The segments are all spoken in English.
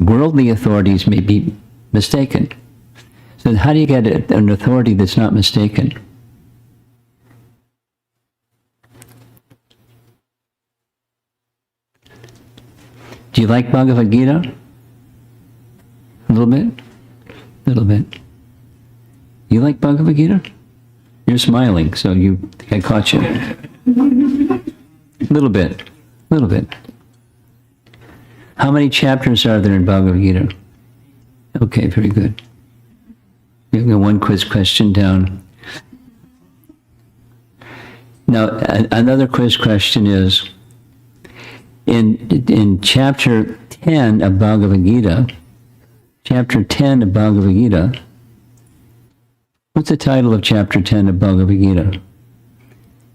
worldly authorities may be mistaken. So how do you get an authority that's not mistaken? Do you like Bhagavad Gita? A little bit? A little bit. You like Bhagavad Gita? You're smiling, so I caught you. A little bit. A little bit. How many chapters are there in Bhagavad Gita? Okay, very good. You've got one quiz question down. Now, another quiz question is, in chapter 10 of Bhagavad Gita, what's the title of chapter 10 of Bhagavad Gita?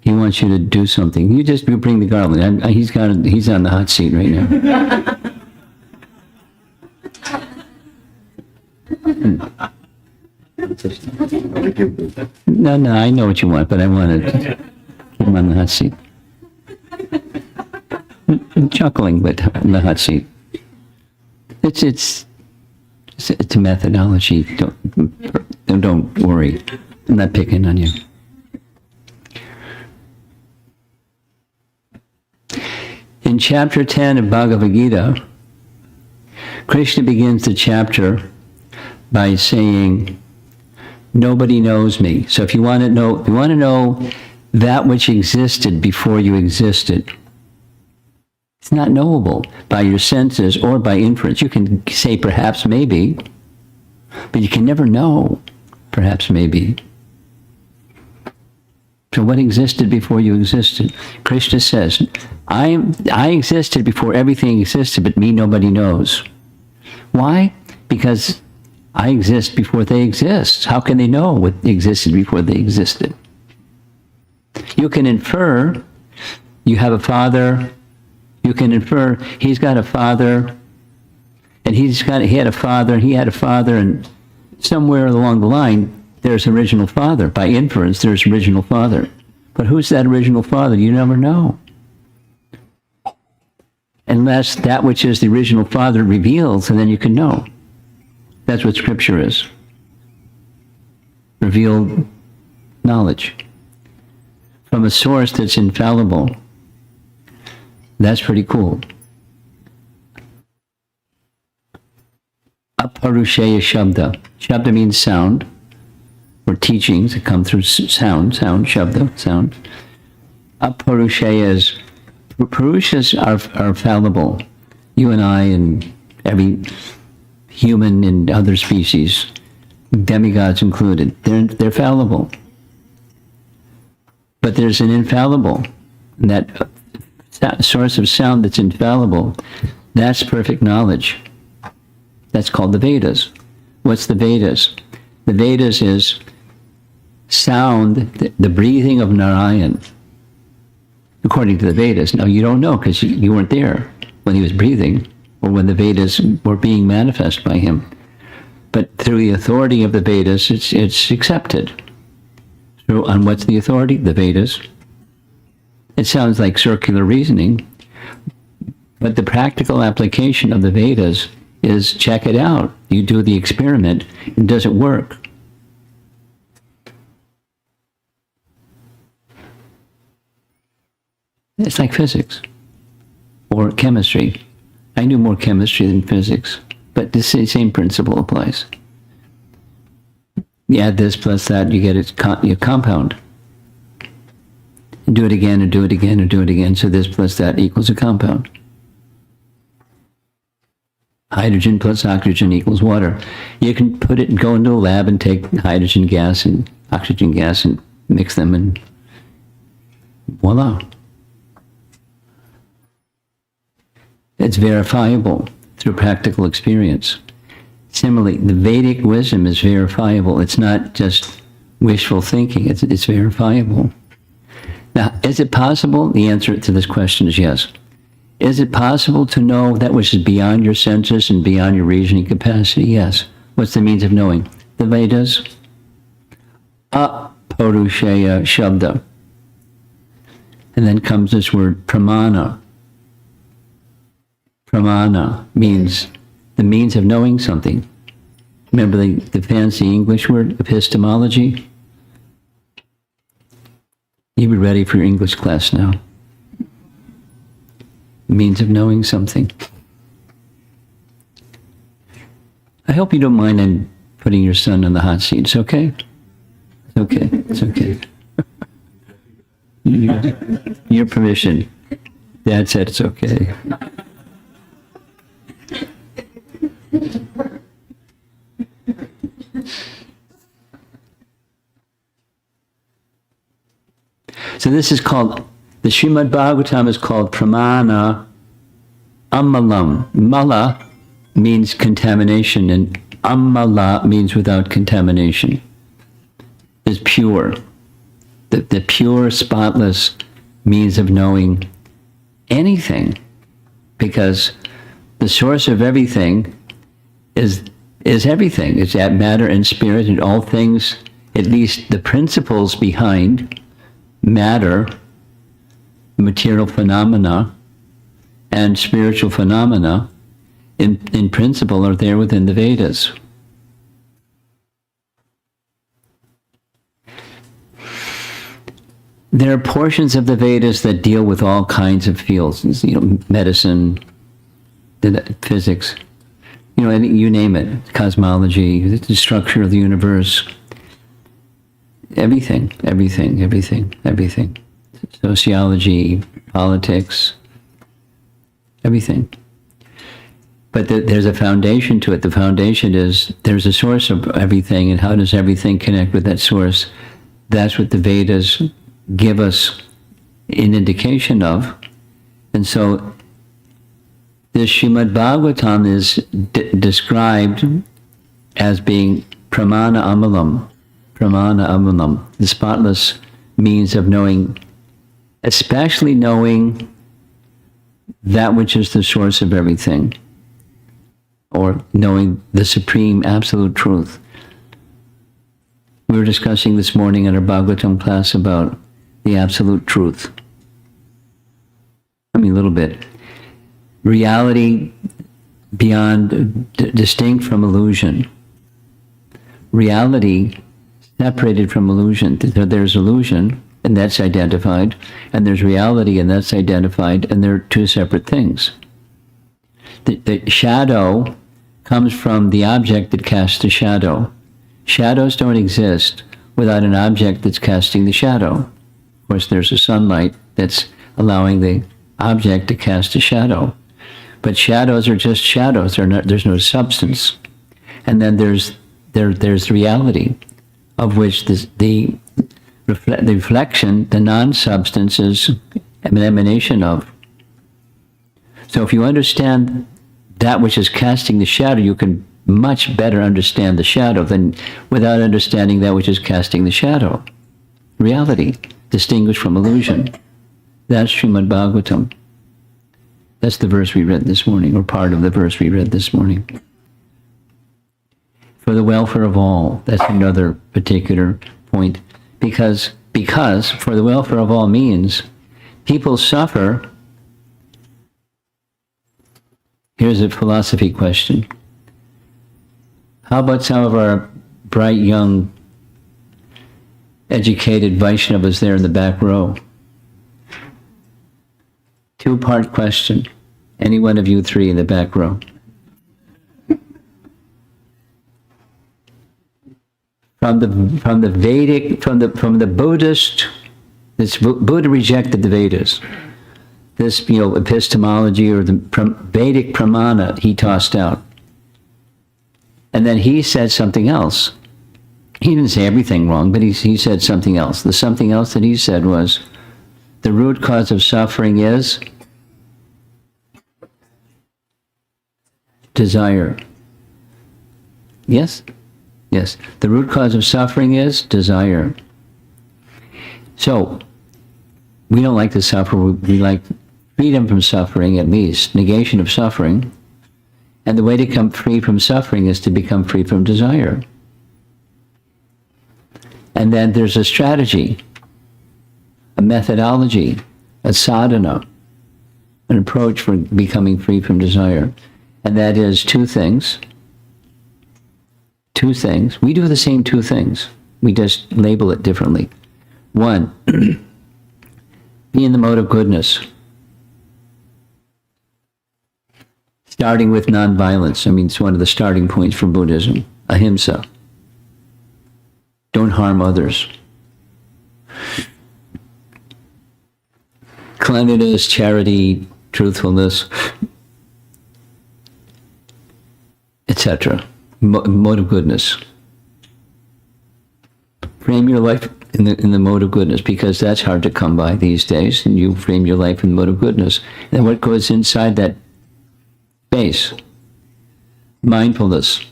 He wants you to do something. You bring the garland. He's on the hot seat right now. No, I know what you want, but I want to keep him on the hot seat. I'm chuckling, but on the hot seat. It's a methodology. Don't worry. I'm not picking on you. In chapter 10 of Bhagavad Gita, Krishna begins the chapter by saying, "Nobody knows me." So if you want to know that which existed before you existed, it's not knowable by your senses or by inference. You can say perhaps maybe, but you can never know perhaps maybe. So what existed before you existed? Krishna says, I existed before everything existed, but me nobody knows. Why? Because I exist before they exist. How can they know what existed before they existed? You can infer you have a father. You can infer he's got a father, and he had a father, and somewhere along the line there's original father. By inference, there's original father. But who's that original father? You never know. Unless that which is the original father reveals, and then you can know. That's what Scripture is. Revealed knowledge. From a source that's infallible. That's pretty cool. Aparushaya Shabda. Shabda means sound, or teachings that come through sound, Shabda, sound. Aparushaya is, Purushas are fallible. You and I and every human and other species, demigods included, they're fallible. But there's an infallible, and that source of sound that's infallible, that's perfect knowledge. That's called the Vedas. What's the Vedas? The Vedas is sound, the breathing of Narayan, according to the Vedas. Now, you don't know because you weren't there when he was breathing or when the Vedas were being manifest by him. But through the authority of the Vedas, it's accepted. So, on what's the authority? The Vedas. It sounds like circular reasoning, but the practical application of the Vedas is check it out. You do the experiment, and does it work? It's like physics or chemistry. I knew more chemistry than physics, but the same principle applies. You add this plus that, you get your compound. And do it again, and do it again, and do it again. So this plus that equals a compound. Hydrogen plus oxygen equals water. You can put it and go into a lab and take hydrogen gas and oxygen gas and mix them, and voila. It's verifiable through practical experience. Similarly, the Vedic wisdom is verifiable. It's not just wishful thinking. It's verifiable. Now, is it possible? The answer to this question is yes. Is it possible to know that which is beyond your senses and beyond your reasoning capacity? Yes. What's the means of knowing? The Vedas. Aparushaya Shabda. And then comes this word pramana. Pramana means the means of knowing something. Remember the fancy English word, epistemology? You be ready for your English class now. Means of knowing something. I hope you don't mind I'm putting your son on the hot seat. It's okay? It's okay. It's okay. Your permission. Dad said it's okay. So this is called, the Srimad Bhagavatam is called Pramana Amalam. Mala means contamination, and Amala means without contamination. Is pure. The pure, spotless means of knowing anything, because the source of everything is everything. It's that matter and spirit, and all things, at least the principles behind matter, material phenomena, and spiritual phenomena, in principle, are there within the Vedas. There are portions of the Vedas that deal with all kinds of fields, medicine, physics, you name it, cosmology, the structure of the universe, everything. Sociology, politics, everything. But there's a foundation to it. The foundation is there's a source of everything, and how does everything connect with that source? That's what the Vedas give us an indication of. And so this Srimad Bhagavatam is described as being Pramana Amalam, the spotless means of knowing, especially knowing that which is the source of everything, or knowing the supreme absolute truth. We were discussing this morning in our Bhagavatam class about the absolute truth. A little bit. Reality beyond, distinct from illusion. Reality separated from illusion. There's illusion, and that's identified, and there's reality, and that's identified, and they're two separate things. The shadow comes from the object that casts the shadow. Shadows don't exist without an object that's casting the shadow. Of course, there's a sunlight that's allowing the object to cast a shadow. But shadows are just shadows. There's no substance. And then there's reality, of which the reflection, the non-substance, is an emanation of. So if you understand that which is casting the shadow, you can much better understand the shadow than without understanding that which is casting the shadow. Reality, distinguished from illusion. That's Srimad Bhagavatam. That's the verse we read this morning, or part of the verse we read this morning. For the welfare of all, that's another particular point. Because for the welfare of all means people suffer. Here's a philosophy question. How about some of our bright, young, educated Vaishnavas there in the back row? Two-part question. Any one of you three in the back row. From the Vedic, from the Buddhist, Buddha rejected the Vedas. This, epistemology or the Vedic pramana he tossed out. And then he said something else. He didn't say everything wrong, but he said something else. The something else that he said was, the root cause of suffering is desire. Yes? Yes. The root cause of suffering is desire. So, we don't like to suffer. We like freedom from suffering, at least, negation of suffering. And the way to come free from suffering is to become free from desire. And then there's a strategy, a methodology, a sadhana, an approach for becoming free from desire. And that is two things. Two things. We do the same two things. We just label it differently. One, be in the mode of goodness. Starting with nonviolence. I mean, it's one of the starting points for Buddhism. Ahimsa. Don't harm others. Cleanliness, charity, truthfulness, etc. Mode of goodness. Frame your life in the mode of goodness, because that's hard to come by these days, and you frame your life in the mode of goodness. And what goes inside that space? Mindfulness.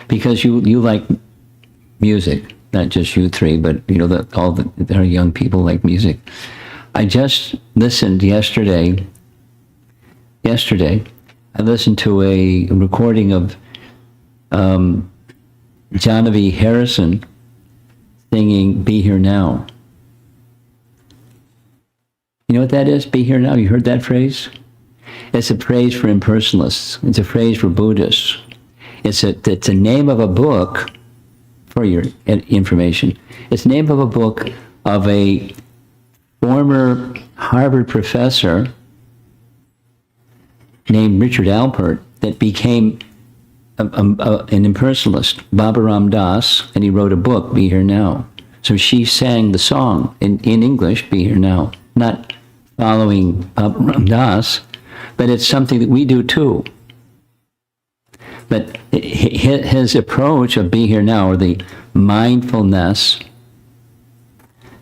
Because you like music, not just you three, but there are young people like music. I just listened yesterday, I listened to a recording of Janavi Harrison singing Be Here Now. You know what that is, Be Here Now? You heard that phrase? It's a phrase for impersonalists. It's a phrase for Buddhists. It's a name of a book, for your information. It's the name of a book of a former Harvard professor named Richard Alpert that became an impersonalist, Bhagavatam Das, and he wrote a book, Be Here Now. So she sang the song in English, Be Here Now, not following Bhagavatam Das, but it's something that we do too. But his approach of Be Here Now, or the mindfulness,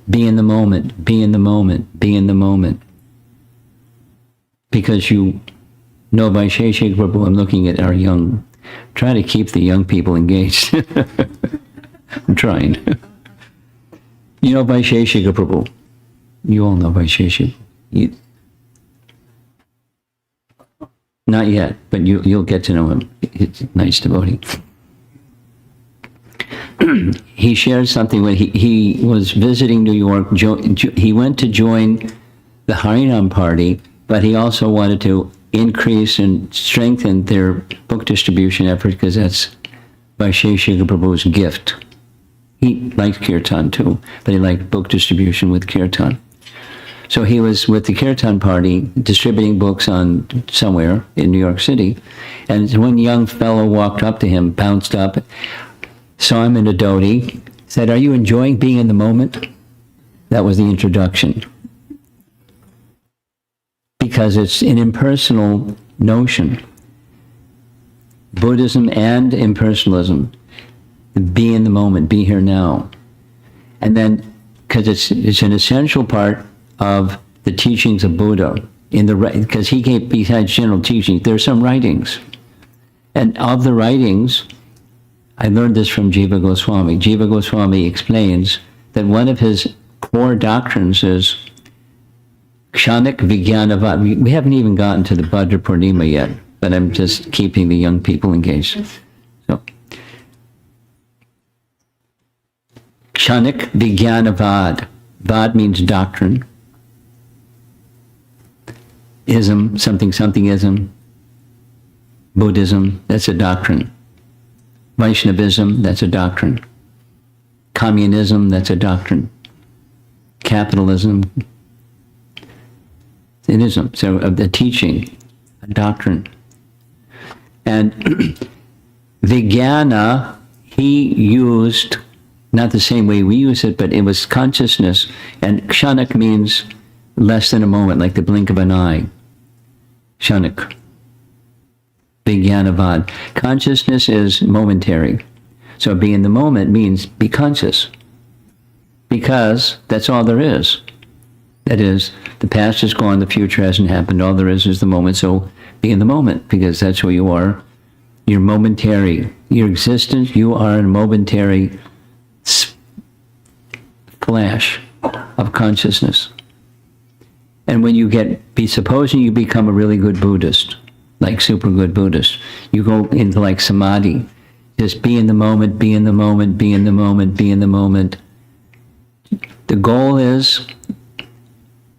be in the moment, be in the moment, be in the moment. Because you know, by Sheshik Prabhu, I'm looking at our young, trying to keep the young people engaged. I'm trying. You know, by Sheshik Prabhu. You all know by Sheshik. Not yet, but you'll get to know him. It's a nice devotee. He shared something when he was visiting New York. He went to join the Harinam party, but he also wanted to increase and strengthen their book distribution effort, because that's Vaisheshika Prabhu's gift. He liked kirtan too, but he liked book distribution with kirtan. So he was with the kirtan party distributing books on somewhere in New York City, and one young fellow walked up to him, bounced up, saw him in a dhoti, said, "Are you enjoying being in the moment?" That was the introduction. Because it's an impersonal notion. Buddhism and impersonalism. Be in the moment, be here now. And then, because it's an essential part of the teachings of Buddha, because he gave, besides general teachings, there are some writings. And of the writings, I learned this from Jiva Goswami. Jiva Goswami explains that one of his core doctrines is Kshanik Vijnanavad. We haven't even gotten to the Bhadra Purnima yet, but I'm just keeping the young people engaged. So, Kshanik Vijnanavad. Vad means doctrine. Ism, something ism. Buddhism, that's a doctrine. Vaishnavism, that's a doctrine. Communism, that's a doctrine. Capitalism, an ism, so a teaching, a doctrine. And Vijnana, he used, not the same way we use it, but it was consciousness. And kshanak means less than a moment, like the blink of an eye. Kshanak. Vijnanavad. Consciousness is momentary. So be in the moment means be conscious. Because that's all there is. That is, the past is gone, the future hasn't happened, all there is the moment. So be in the moment, because that's who you are. You're momentary. Your existence, you are a momentary flash of consciousness. And when you supposing you become a really good Buddhist, like super good Buddhist, you go into like samadhi. Just be in the moment, be in the moment, be in the moment, be in the moment. The goal is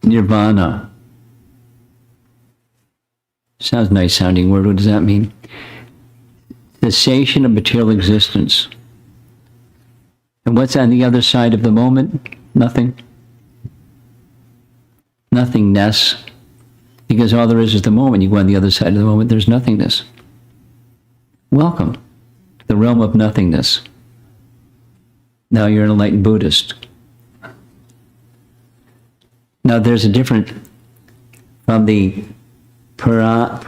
nirvana. Sounds nice sounding word. What does that mean? Cessation of material existence. And what's on the other side of the moment? Nothing. Nothingness. Because all there is the moment. You go on the other side of the moment, there's nothingness. Welcome to the realm of nothingness. Now you're an enlightened Buddhist. Now there's a different, from the Puranam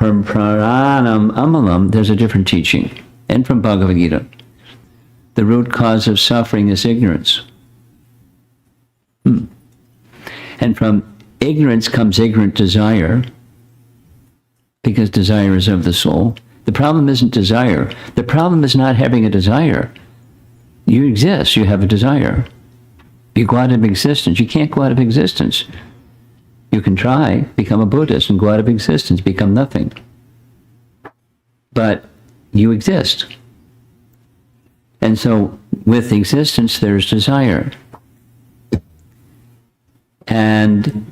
Amalam, there's a different teaching. And from Bhagavad Gita. The root cause of suffering is ignorance. And from ignorance comes ignorant desire, because desire is of the soul. The problem isn't desire. The problem is not having a desire. You exist, you have a desire. You go out of existence. You can't go out of existence. You can try, become a Buddhist and go out of existence, become nothing. But you exist. And so with existence, there's desire. And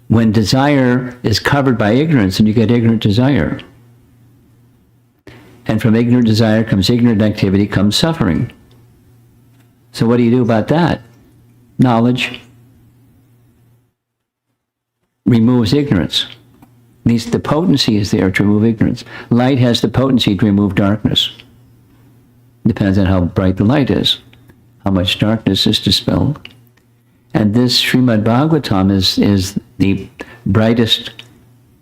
when desire is covered by ignorance, and you get ignorant desire. And from ignorant desire comes ignorant activity, comes suffering. So what do you do about that? Knowledge removes ignorance. At least the potency is there to remove ignorance. Light has the potency to remove darkness. Depends on how bright the light is, how much darkness is dispelled. And this Srimad Bhagavatam is the brightest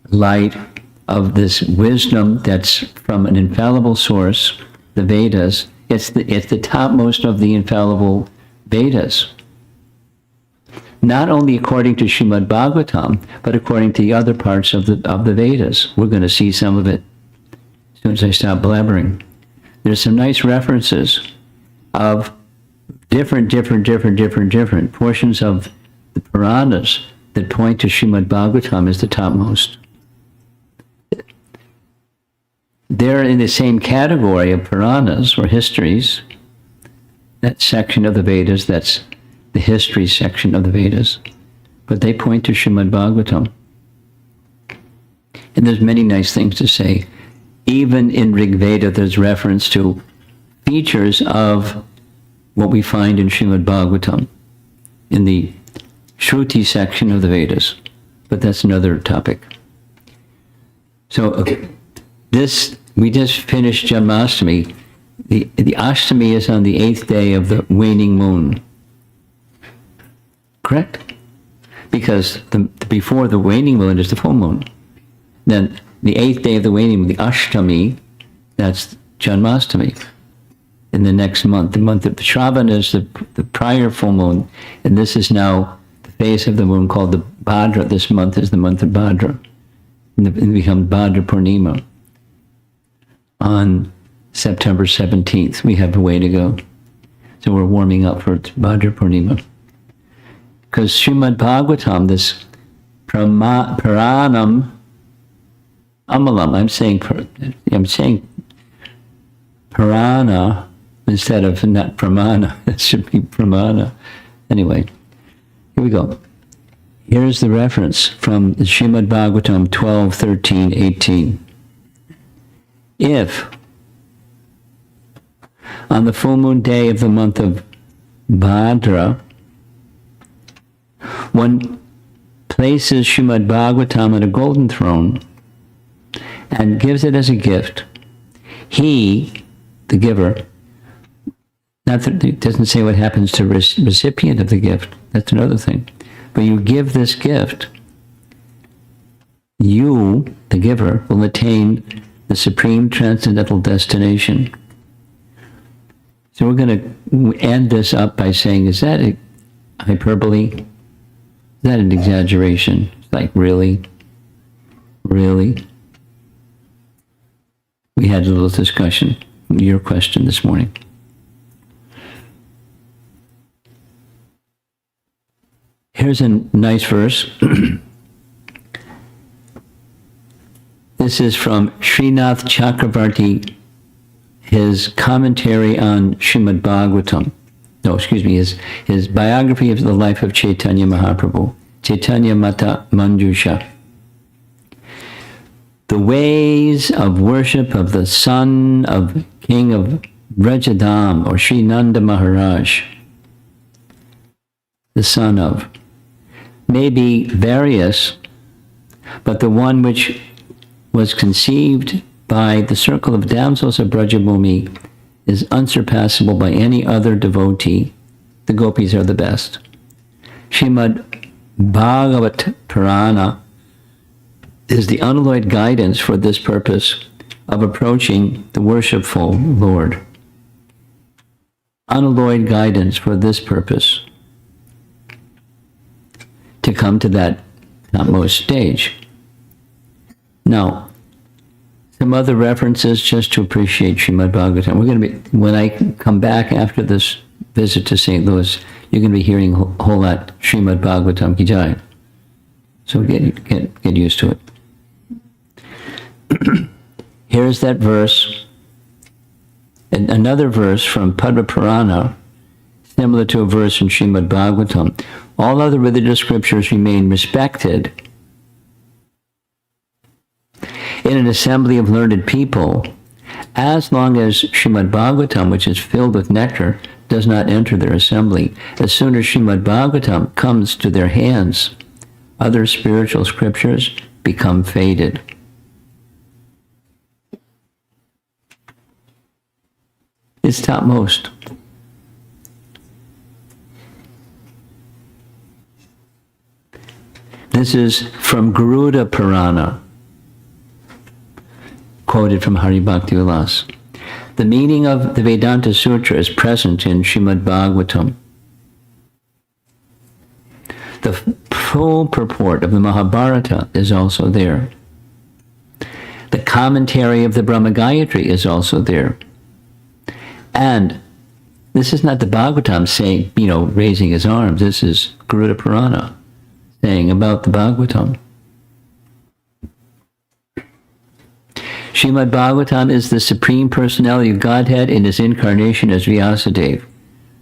light of this wisdom that's from an infallible source, the Vedas. It's the topmost of the infallible Vedas. Not only according to Srimad Bhagavatam, but according to the other parts of the Vedas. We're going to see some of it as soon as I stop blabbering. There's some nice references of different portions of the Puranas that point to Srimad Bhagavatam as the topmost. They're in the same category of Puranas or histories. That section of the Vedas, that's the history section of the Vedas. But they point to Srimad Bhagavatam. And there's many nice things to say. Even in Rig Veda, there's reference to features of what we find in Srimad Bhagavatam, in the Shruti section of the Vedas. But that's another topic. So we just finished Janmashtami. The Ashtami is on the 8th day of the waning moon. Correct? Because before the waning moon is the full moon. Then the 8th day of the waning moon, the Ashtami, that's Janmashtami. In the next month, the month of Shravan is the prior full moon, and this is now the phase of the moon called the Bhadra. This month is the month of Bhadra. And it becomes Bhadra Purnima. On September 17th, we have a way to go. So we're warming up for Bhadra Purnima. Because Srimad Bhagavatam, this Puranam Amalam, I'm saying Purana instead of not Pramana. It should be Pramana. Anyway, here we go. Here's the reference from the Srimad Bhagavatam 12.13.18. If on the full moon day of the month of Bhadra, one places Srimad Bhagavatam on a golden throne and gives it as a gift, he, the giver, not that it doesn't say what happens to the recipient of the gift, that's another thing, but you give this gift, you, the giver, will attain the supreme transcendental destination. So we're going to end this up by saying, is that a hyperbole? Is that an exaggeration? It's like, really? Really? We had a little discussion, your question this morning. Here's a nice verse. This is from Srinath Chakravarti, his commentary on Srimad Bhagavatam. No, excuse me, his biography of the life of Chaitanya Mahaprabhu, Chaitanya Mata Manjusha. the ways of worship of the son of King of Rajadam, or Sri Nanda Maharaj, the son of, may be various, but the one which was conceived by the circle of damsels of Brajabhumi is unsurpassable by any other devotee. The gopis are the best. Srimad Bhagavatam Purana is the unalloyed guidance for this purpose of approaching the worshipful Lord. Unalloyed guidance for this purpose, to come to that topmost stage. Now, some other references just to appreciate Srimad Bhagavatam. We're going to be, when I come back after this visit to St. Louis, you're going to be hearing a whole lot Srimad Bhagavatam Ki Jai. So get used to it. Here's that verse, and another verse from Padma Purana, similar to a verse in Srimad Bhagavatam. All other religious scriptures remain respected in an assembly of learned people as long as Srimad Bhagavatam, which is filled with nectar, does not enter their assembly. As soon as Srimad Bhagavatam comes to their hands, other spiritual scriptures become faded. It's topmost. This is from Garuda Purana, quoted from Hari Bhakti Vilas. The meaning of the Vedanta Sutra is present in Srimad Bhagavatam. The full purport of the Mahabharata is also there. The commentary of the Brahma Gayatri is also there. And this is not the Bhagavatam saying, raising his arms. This is Garuda Purana saying about the Bhagavatam. Srimad Bhagavatam is the Supreme Personality of Godhead in his incarnation as Vyasadeva.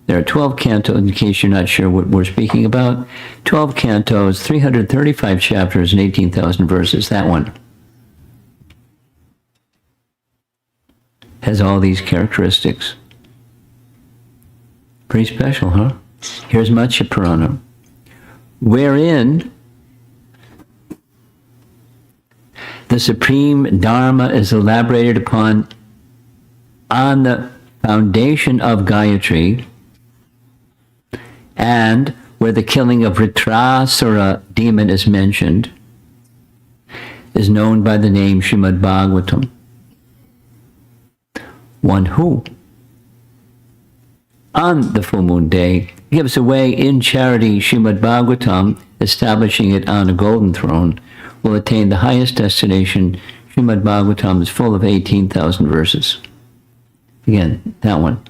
There are 12 cantos, in case you're not sure what we're speaking about. 12 cantos, 335 chapters, and 18,000 verses. That one has all these characteristics. Pretty special, huh? Here's Matsya Purana, wherein the supreme Dharma is elaborated upon on the foundation of Gayatri, and where the killing of Vritrasura demon is mentioned, is known by the name Srimad Bhagavatam. One who, on the full moon day, gives away in charity Srimad Bhagavatam, establishing it on a golden throne, will attain the highest destination. Srimad Bhagavatam is full of 18,000 verses. Again, that one.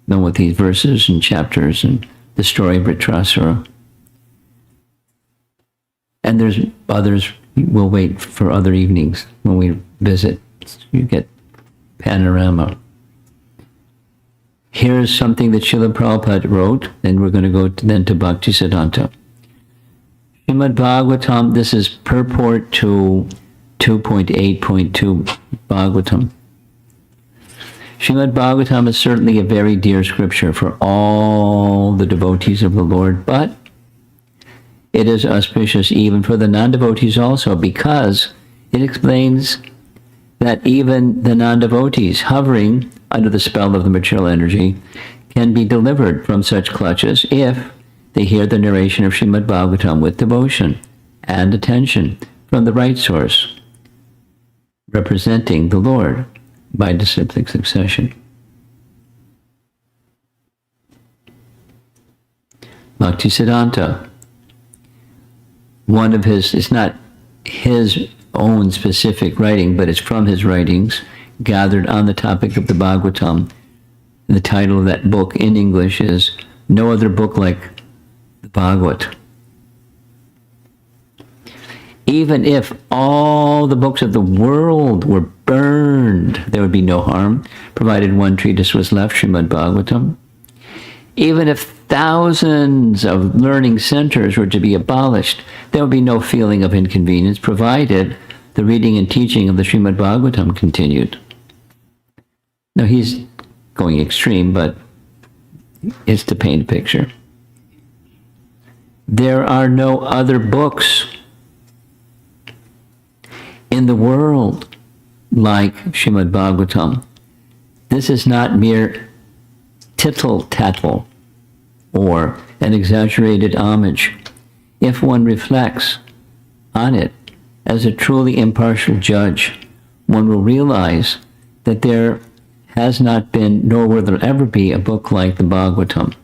Known with these verses and chapters and the story of Vritrasura. And there's others. We'll wait for other evenings when we visit. You get panorama. Here's something that Srila Prabhupada wrote, and we're going to go then to Bhaktisiddhanta. Srimad Bhagavatam, this is purport to 2.8.2 Bhagavatam. Srimad Bhagavatam is certainly a very dear scripture for all the devotees of the Lord, but it is auspicious even for the non-devotees also, because it explains that even the non-devotees hovering under the spell of the material energy can be delivered from such clutches if they hear the narration of Srimad Bhagavatam with devotion and attention from the right source, representing the Lord by disciplic succession. Bhaktisiddhanta, one of his, it's not his own specific writing, but it's from his writings, gathered on the topic of the Bhagavatam. The title of that book in English is No Other Book Like the Bhagavat. Even if all the books of the world were burned, there would be no harm, provided one treatise was left, Srimad Bhagavatam. Even if thousands of learning centers were to be abolished, there would be no feeling of inconvenience, provided the reading and teaching of the Srimad Bhagavatam continued. Now he's going extreme, but it's to paint a picture. There are no other books in the world like Srimad Bhagavatam. This is not mere tittle-tattle or an exaggerated homage. If one reflects on it as a truly impartial judge, one will realize that there has not been, nor will there ever be, a book like the Bhagavatam,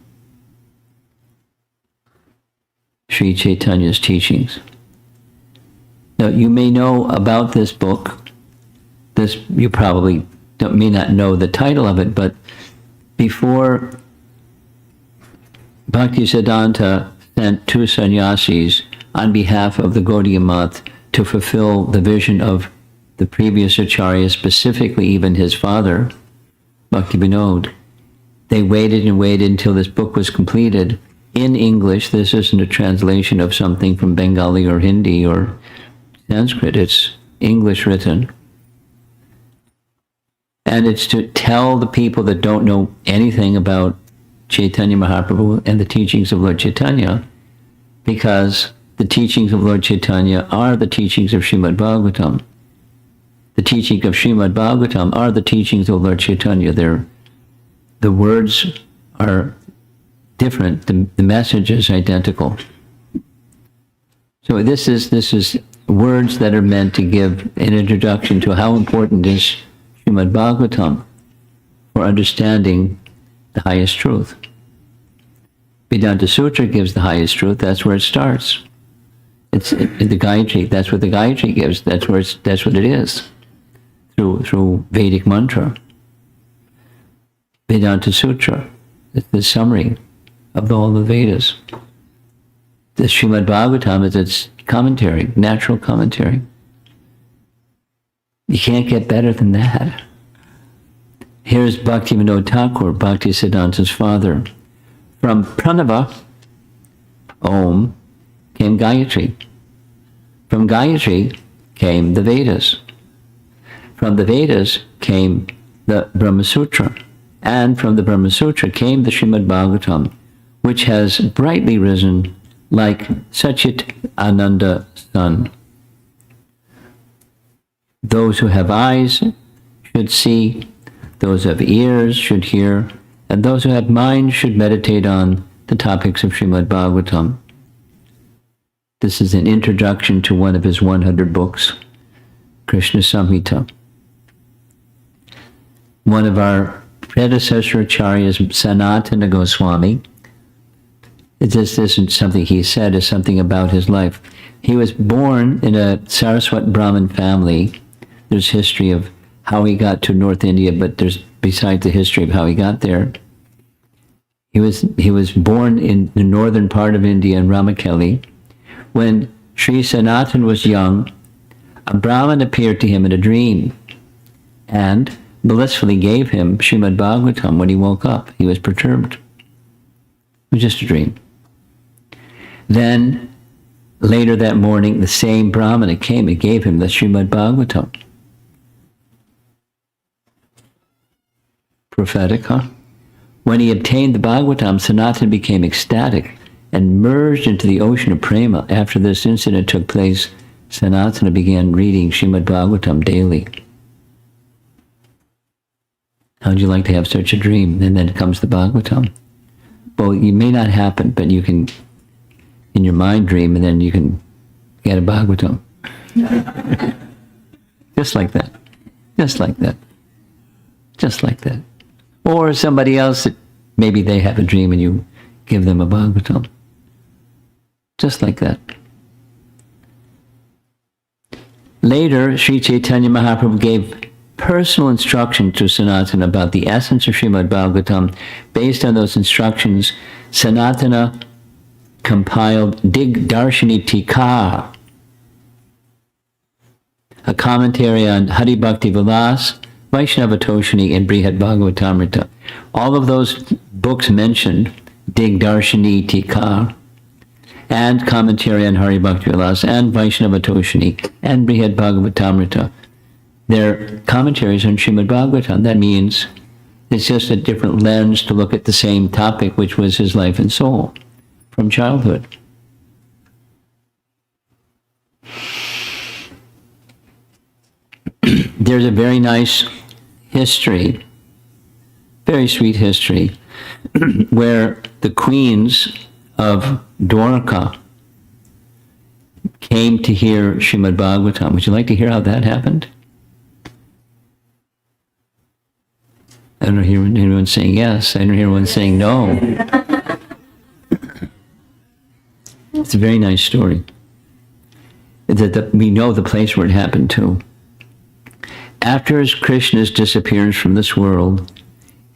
Sri Chaitanya's teachings. Now, you may know about this book. This, you probably may not know the title of it, but before Bhaktisiddhanta sent two sannyasis on behalf of the Gaudiya Math to fulfill the vision of the previous acharya, specifically even his father, Bhaktivinoda, they waited and waited until this book was completed in English. This isn't a translation of something from Bengali or Hindi or Sanskrit. It's English written. And it's to tell the people that don't know anything about Chaitanya Mahaprabhu and the teachings of Lord Chaitanya, because the teachings of Lord Chaitanya are the teachings of Srimad Bhagavatam. The teaching of Srimad Bhagavatam are the teachings of Lord Chaitanya. The words are different. The message is identical. So this is words that are meant to give an introduction to how important is Srimad Bhagavatam for understanding the highest truth. Vedanta Sutra gives the highest truth. That's where it starts. It's the Gayatri. That's what the Gayatri gives. That's what it is. Through Vedic mantra. Vedanta Sutra is the summary of all the Vedas. The Srimad Bhagavatam is its commentary, natural commentary. You can't get better than that. Here's Bhaktivinoda Thakur, Bhaktisiddhanta's father. From Pranava, Om, came Gayatri. From Gayatri came the Vedas. From the Vedas came the Brahma Sutra. And from the Brahma Sutra came the Srimad Bhagavatam, which has brightly risen like Sachit Ananda sun. Those who have eyes should see, those who have ears should hear, and those who have minds should meditate on the topics of Srimad Bhagavatam. This is an introduction to one of his 100 books, Krishna Samhita. One of our predecessor acharyas, Sanatana Goswami, this isn't something he said, it's something about his life. He was born in a Saraswat Brahmin family. There's history of how he got to North India, but there's, besides the history of how he got there, he was born in the northern part of India in Ramakeli. When Sri Sanatan was young, a Brahmin appeared to him in a dream and blissfully gave him Srimad Bhagavatam when he woke up. He was perturbed. It was just a dream. Then, later that morning, the same Brahmana came and gave him the Srimad Bhagavatam. Prophetic, huh? When he obtained the Bhagavatam, Sanatana became ecstatic and merged into the ocean of prema. After this incident took place, Sanatana began reading Srimad Bhagavatam daily. How'd you like to have such a dream? And then comes the Bhagavatam. Well, it may not happen, but you can, in your mind, dream, and then you can get a Bhagavatam. Just like that. Just like that. Just like that. Or somebody else, maybe they have a dream and you give them a Bhagavatam. Just like that. Later, Sri Chaitanya Mahaprabhu gave personal instruction to Sanatana about the essence of Srimad Bhagavatam. Based on those instructions, Sanatana compiled Dig Darshani Tika, a commentary on Hari Bhakti Vilas, Vaishnava Toshani, and Brihad Bhagavatamrita. All of those books mentioned, Dig Darshani Tika, and commentary on Hari Bhakti Vilas, and Vaishnava Toshini, and Brihad Bhagavatamrita. They're commentaries on Srimad Bhagavatam. That means it's just a different lens to look at the same topic, which was his life and soul from childhood. There's a very nice history, very sweet history, where the queens of Dwarka came to hear Srimad Bhagavatam. Would you like to hear how that happened? I don't hear anyone saying yes. I don't hear anyone saying no. It's a very nice story. We know the place where it happened too. After Krishna's disappearance from this world,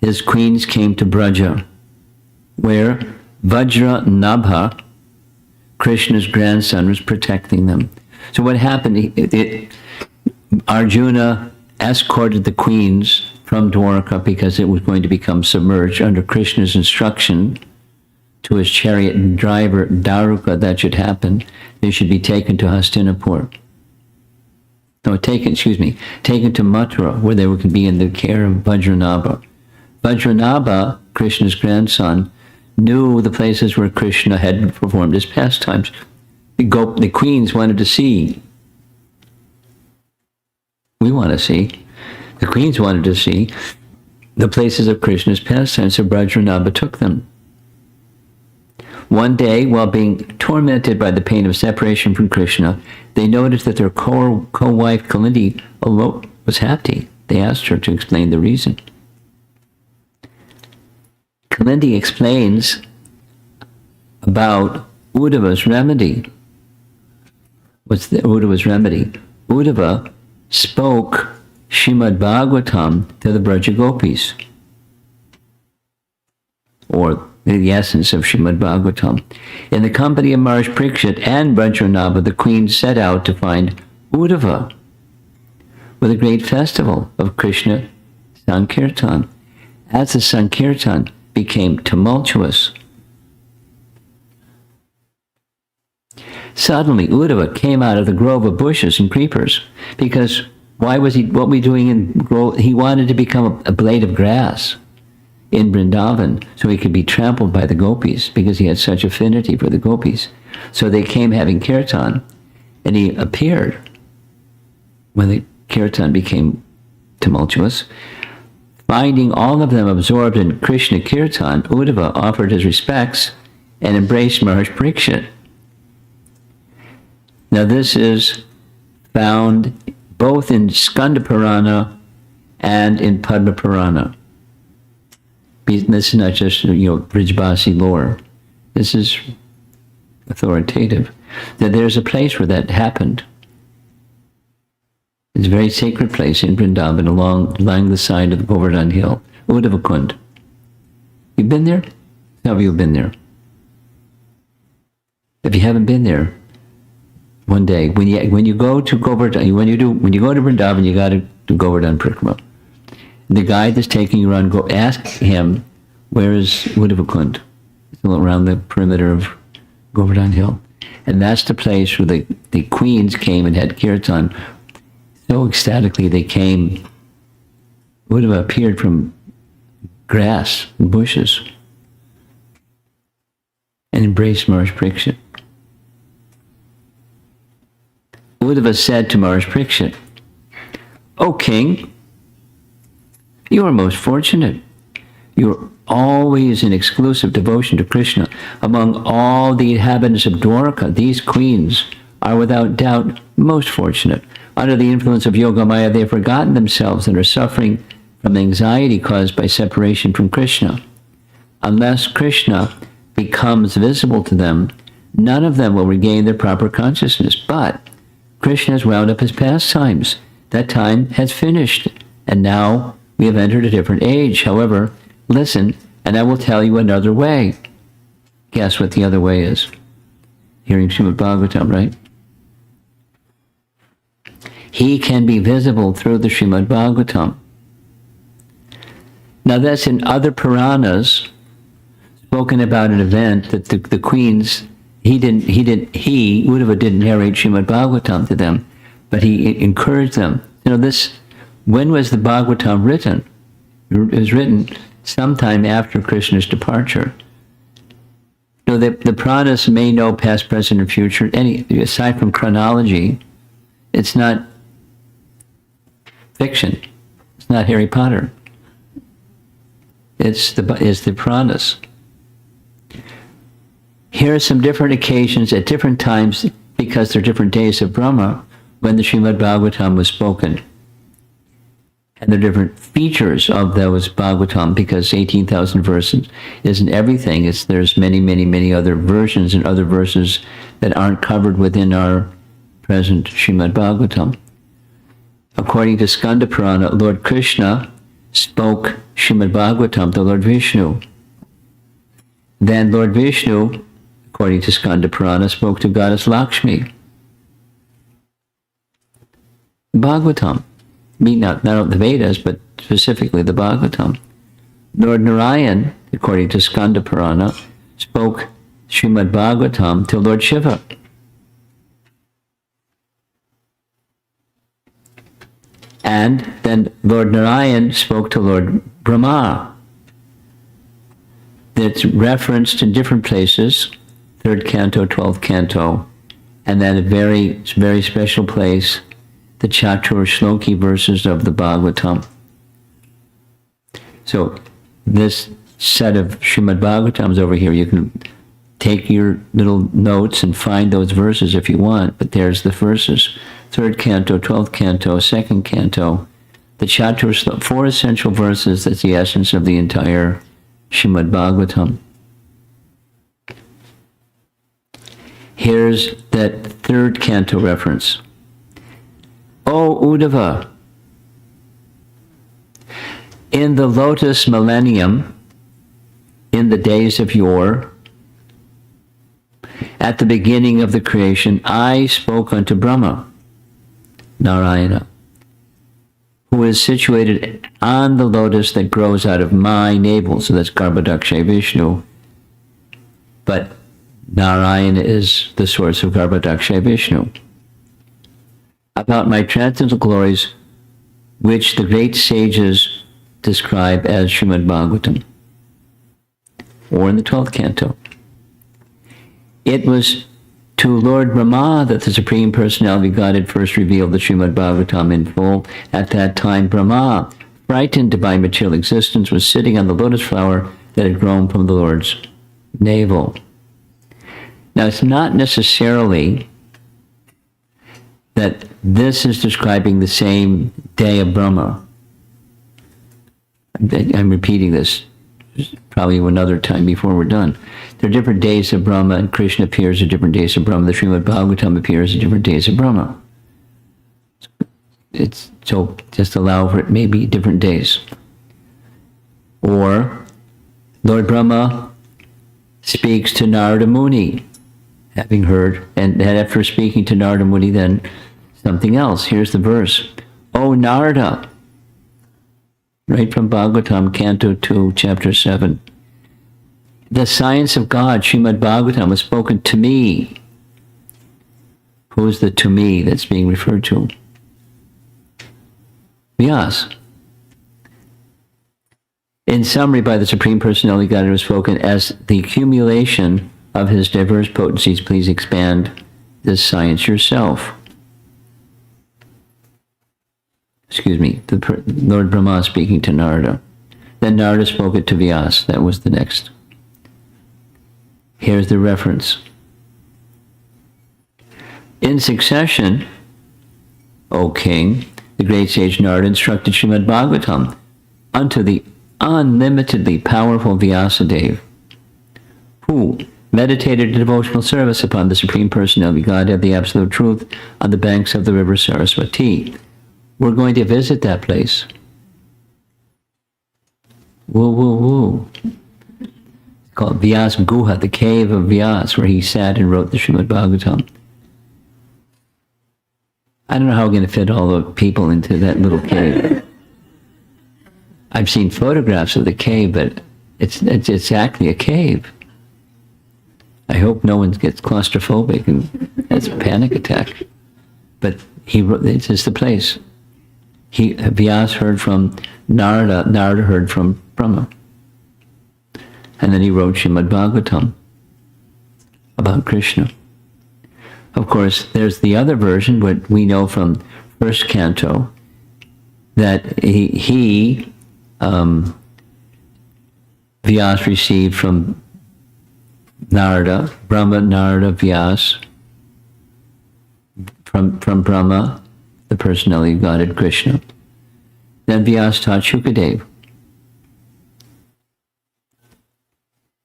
his queens came to Braja, where Vajra Nabha, Krishna's grandson, was protecting them. So what happened? Arjuna escorted the queens from Dwarka because it was going to become submerged under Krishna's instruction to his chariot and driver, Daruka, that should happen. They should be taken to Hastinapur. No, taken to Mathura, where they could be in the care of Vajranabha. Vajranabha, Krishna's grandson, knew the places where Krishna had performed his pastimes. The queens wanted to see. We want to see. The queens wanted to see the places of Krishna's pastimes, so Vajranabha took them. One day, while being tormented by the pain of separation from Krishna, they noticed that their co-wife Kalindi was happy. They asked her to explain the reason. Kalindi explains about Uddhava's remedy. What's the Uddhava's remedy? Uddhava spoke Srimad Bhagavatam to the Braja Gopis, or the essence of Srimad Bhagavatam. In the company of Maharaj Parikshit and Vajranabha, the queens set out to find Uddhava with a great festival of Krishna Sankirtan. As the Sankirtan became tumultuous, suddenly Uddhava came out of the grove of bushes and creepers, because what was he doing in grove? He wanted to become a blade of grass in Vrindavan, so he could be trampled by the gopis, because he had such affinity for the gopis. So they came having kirtan, and he appeared when the kirtan became tumultuous. Finding all of them absorbed in Krishna kirtan, Uddhava offered his respects and embraced Maharaj Parikshit. Now this is found both in Skanda Purana and in Padma Purana. This is not just, Brijbasi lore. This is authoritative. That there's a place where that happened. It's a very sacred place in Vrindavan, along the side of the Govardhan Hill, Uddhava Kund. You've been there? How have you been there? If you haven't been there, one day, when you go to Govardhan, when you go to Vrindavan, you got to do Govardhan Prikrama. The guide that's taking you around, go ask him, where is Uddhava Kund? It's around the perimeter of Govardhan Hill. And that's the place where the queens came and had kirtan. So ecstatically they came. Uddhava appeared from grass and bushes and embraced Maharaj Parikshit. Uddhava said to Maharaj Parikshit, "O king, you are most fortunate. You are always in exclusive devotion to Krishna. Among all the inhabitants of Dwarka, these queens are without doubt most fortunate. Under the influence of Yogamaya, they have forgotten themselves and are suffering from anxiety caused by separation from Krishna. Unless Krishna becomes visible to them, none of them will regain their proper consciousness. But Krishna has wound up his pastimes. That time has finished, and now we have entered a different age. However, listen, and I will tell you another way." Guess what the other way is? Hearing Srimad Bhagavatam, right? He can be visible through the Srimad Bhagavatam. Now that's in other Puranas spoken about an event that the queens Uddhava didn't narrate Srimad Bhagavatam to them, but he encouraged them. When was the Bhagavatam written? It was written sometime after Krishna's departure. The Puranas may know past, present, and future. Aside from chronology, it's not fiction. It's not Harry Potter. It's the Puranas. Here are some different occasions at different times, because they're different days of Brahma, when the Srimad Bhagavatam was spoken. And the different features of those Bhagavatam, because 18,000 verses isn't everything. There's many, many, many other versions and other verses that aren't covered within our present Srimad Bhagavatam. According to Skanda Purana, Lord Krishna spoke Srimad Bhagavatam to Lord Vishnu. Then Lord Vishnu, according to Skanda Purana, spoke to Goddess Lakshmi. Bhagavatam. Not the Vedas, but specifically the Bhagavatam. Lord Narayan, according to Skanda Purana, spoke Srimad Bhagavatam to Lord Shiva. And then Lord Narayan spoke to Lord Brahma. That's referenced in different places, 3rd canto, 12th canto, and then a very, very special place, the Chatur Shloki verses of the Bhagavatam. So this set of Srimad Bhagavatams over here, you can take your little notes and find those verses if you want, but there's the verses. 3rd canto, 12th canto, 2nd canto, the Chatur Shloki, 4 essential verses. That's the essence of the entire Srimad Bhagavatam. Here's that 3rd canto reference. O Uddhava, in the lotus millennium, in the days of yore, at the beginning of the creation, I spoke unto Brahma, Narayana, who is situated on the lotus that grows out of my navel. So that's Garbhodakshay Vishnu. But Narayana is the source of Garbhodakshay Vishnu. About my transcendental glories, which the great sages describe as Srimad Bhagavatam, or in the 12th canto. It was to Lord Brahma that the Supreme Personality of Godhead first revealed the Srimad Bhagavatam in full. At that time, Brahma, frightened by material existence, was sitting on the lotus flower that had grown from the Lord's navel. Now, it's not necessarily that this is describing the same day of Brahma. I'm repeating this probably another time before we're done. There are different days of Brahma, and Krishna appears at different days of Brahma. The Srimad Bhagavatam appears at different days of Brahma. So just allow for it maybe different days. Or Lord Brahma speaks to Narada Muni, having heard, and after speaking to Narada Muni, then something else. Here's the verse. O Narada, right from Bhagavatam, Canto 2, Chapter 7. The science of God, Srimad Bhagavatam, was spoken to me. Who is the to me that's being referred to? Vyas. In summary, by the Supreme Personality of Godhead was spoken as the accumulation of his diverse potencies. Please expand this science yourself. Excuse me, Lord Brahma speaking to Narada. Then Narada spoke it to Vyas. That was the next. Here's the reference. In succession, O king, the great sage Narada instructed Srimad Bhagavatam unto the unlimitedly powerful Vyasadeva, who meditated in devotional service upon the Supreme Personality of Godhead, the Absolute Truth, on the banks of the river Saraswati. We're going to visit that place. Woo, woo, woo. It's called Vyas Guha, the cave of Vyas, where he sat and wrote the Srimad Bhagavatam. I don't know how we're going to fit all the people into that little cave. I've seen photographs of the cave, but it's exactly a cave. I hope no one gets claustrophobic and has a panic attack. But it's just the place. Vyas heard from Narada, Narada heard from Brahma. And then he wrote Srimad Bhagavatam about Krishna. Of course, there's the other version, what we know from first canto, that Vyas received from Narada, Brahma, Narada, Vyas, from Brahma, the personality of Godhead, Krishna. Then Vyas taught Shukadeva.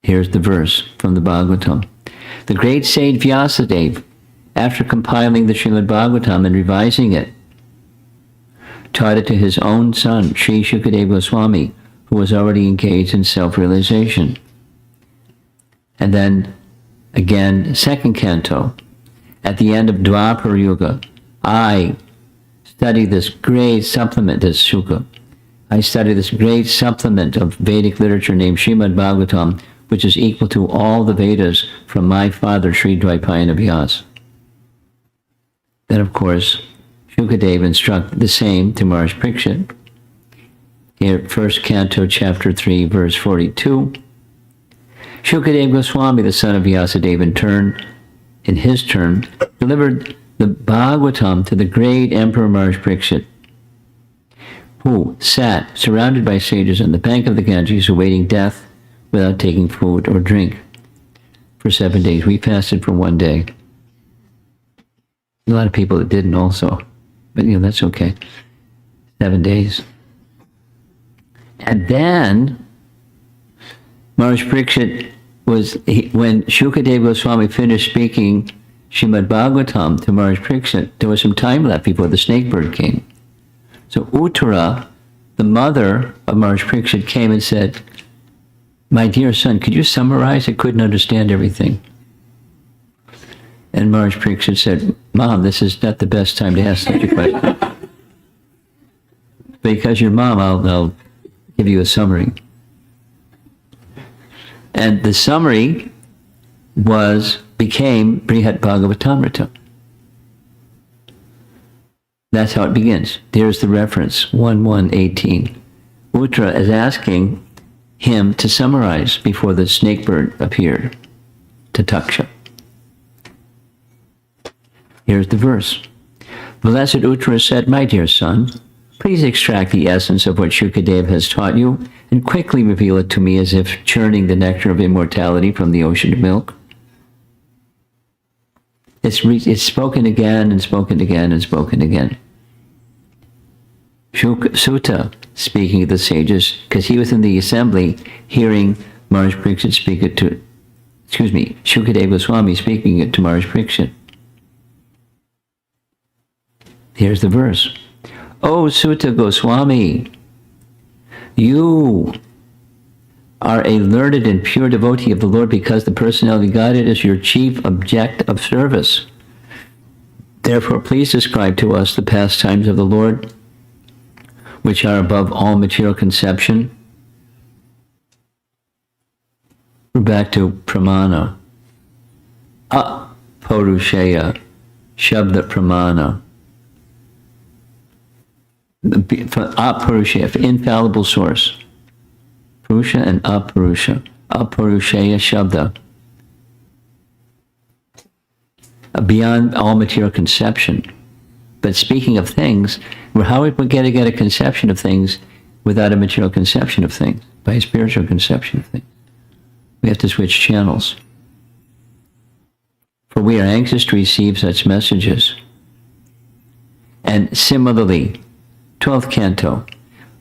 Here's the verse from the Bhagavatam. The great sage Vyasadeva, after compiling the Srimad Bhagavatam and revising it, taught it to his own son, Sri Shukadeva Goswami, who was already engaged in self-realization. And then, again, second canto, at the end of Dwapara Yuga, I study this great supplement, this Shuka. I study this great supplement of Vedic literature named Srimad Bhagavatam, which is equal to all the Vedas from my father, Sri Dvaipayana Vyas. Then, of course, Shukadeva instructed the same to Maharaj Parikshit. Here, first canto, chapter 3, verse 42. Shukadeva Goswami, the son of Vyasadeva, in his turn, delivered the Bhagavatam to the great Emperor Maharaj Parikshit, who sat surrounded by sages on the bank of the Ganges awaiting death without taking food or drink for 7 days. We fasted for 1 day. A lot of people that didn't also, but that's okay. 7 days. And then Maharaj Parikshit when Shukadeva Goswami finished speaking Srimad Bhagavatam to Maharaj Parikshit, there was some time left before the snake bird came. So Uttara, the mother of Maharaj Parikshit, came and said, "My dear son, could you summarize? I couldn't understand everything." And Maharaj Parikshit said, "Mom, this is not the best time to ask such a question. Because you're mom, I'll give you a summary." And the summary became Brihat Bhagavatamrita. That's how it begins. There's the reference, 1.1.18. Uttara is asking him to summarize before the snake bird appeared, Tataksha. Here's the verse. Blessed Uttara said, "My dear son, please extract the essence of what Shukadeva has taught you and quickly reveal it to me as if churning the nectar of immortality from the ocean of milk." It's spoken again and spoken again and spoken again. Sutta, speaking to the sages, because he was in the assembly hearing Maharaj Parikshit speak it to, Shukadeva Goswami speaking it to Maharaj Parikshit. Here's the verse. "O Sutta Goswami, you are a learned and pure devotee of the Lord because the personality of Godhead is your chief object of service. Therefore, please describe to us the pastimes of the Lord, which are above all material conception." We're back to pramana. Aparushaya, Shabda pramana. Aparushaya, infallible source. Purusha and Apurusha. Aparushaya Shabda. Beyond all material conception. But speaking of things, how are we going to get a conception of things without a material conception of things? By a spiritual conception of things. We have to switch channels. For we are anxious to receive such messages. And similarly, 12th canto.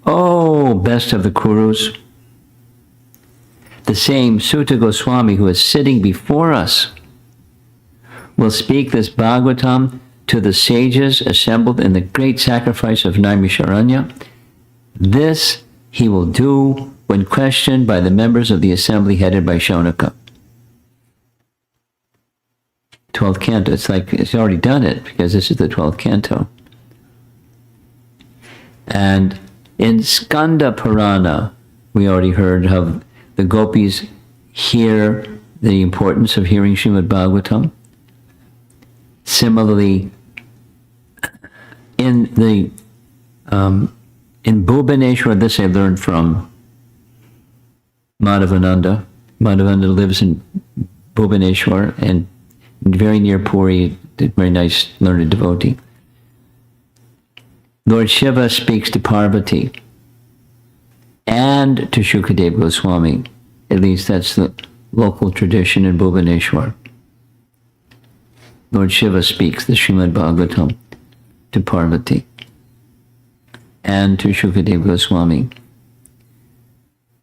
Oh, best of the Kurus. The same Sutta Goswami who is sitting before us will speak this Bhagavatam to the sages assembled in the great sacrifice of Naimisharanya. This he will do when questioned by the members of the assembly headed by Shaunaka. 12th canto. It's like it's already done it because this is the 12th canto. And in Skanda Purana, we already heard of the gopis hear the importance of hearing Srimad Bhagavatam. Similarly, in Bhubaneswar, this I learned from Madhavananda. Madhavananda lives in Bhubaneswar and very near Puri, a very nice learned devotee. Lord Shiva speaks to Parvati and to Shukadev Goswami. At least that's the local tradition in Bhubaneswar. Lord Shiva speaks the Srimad Bhagavatam to Parvati and to Shukadev Goswami.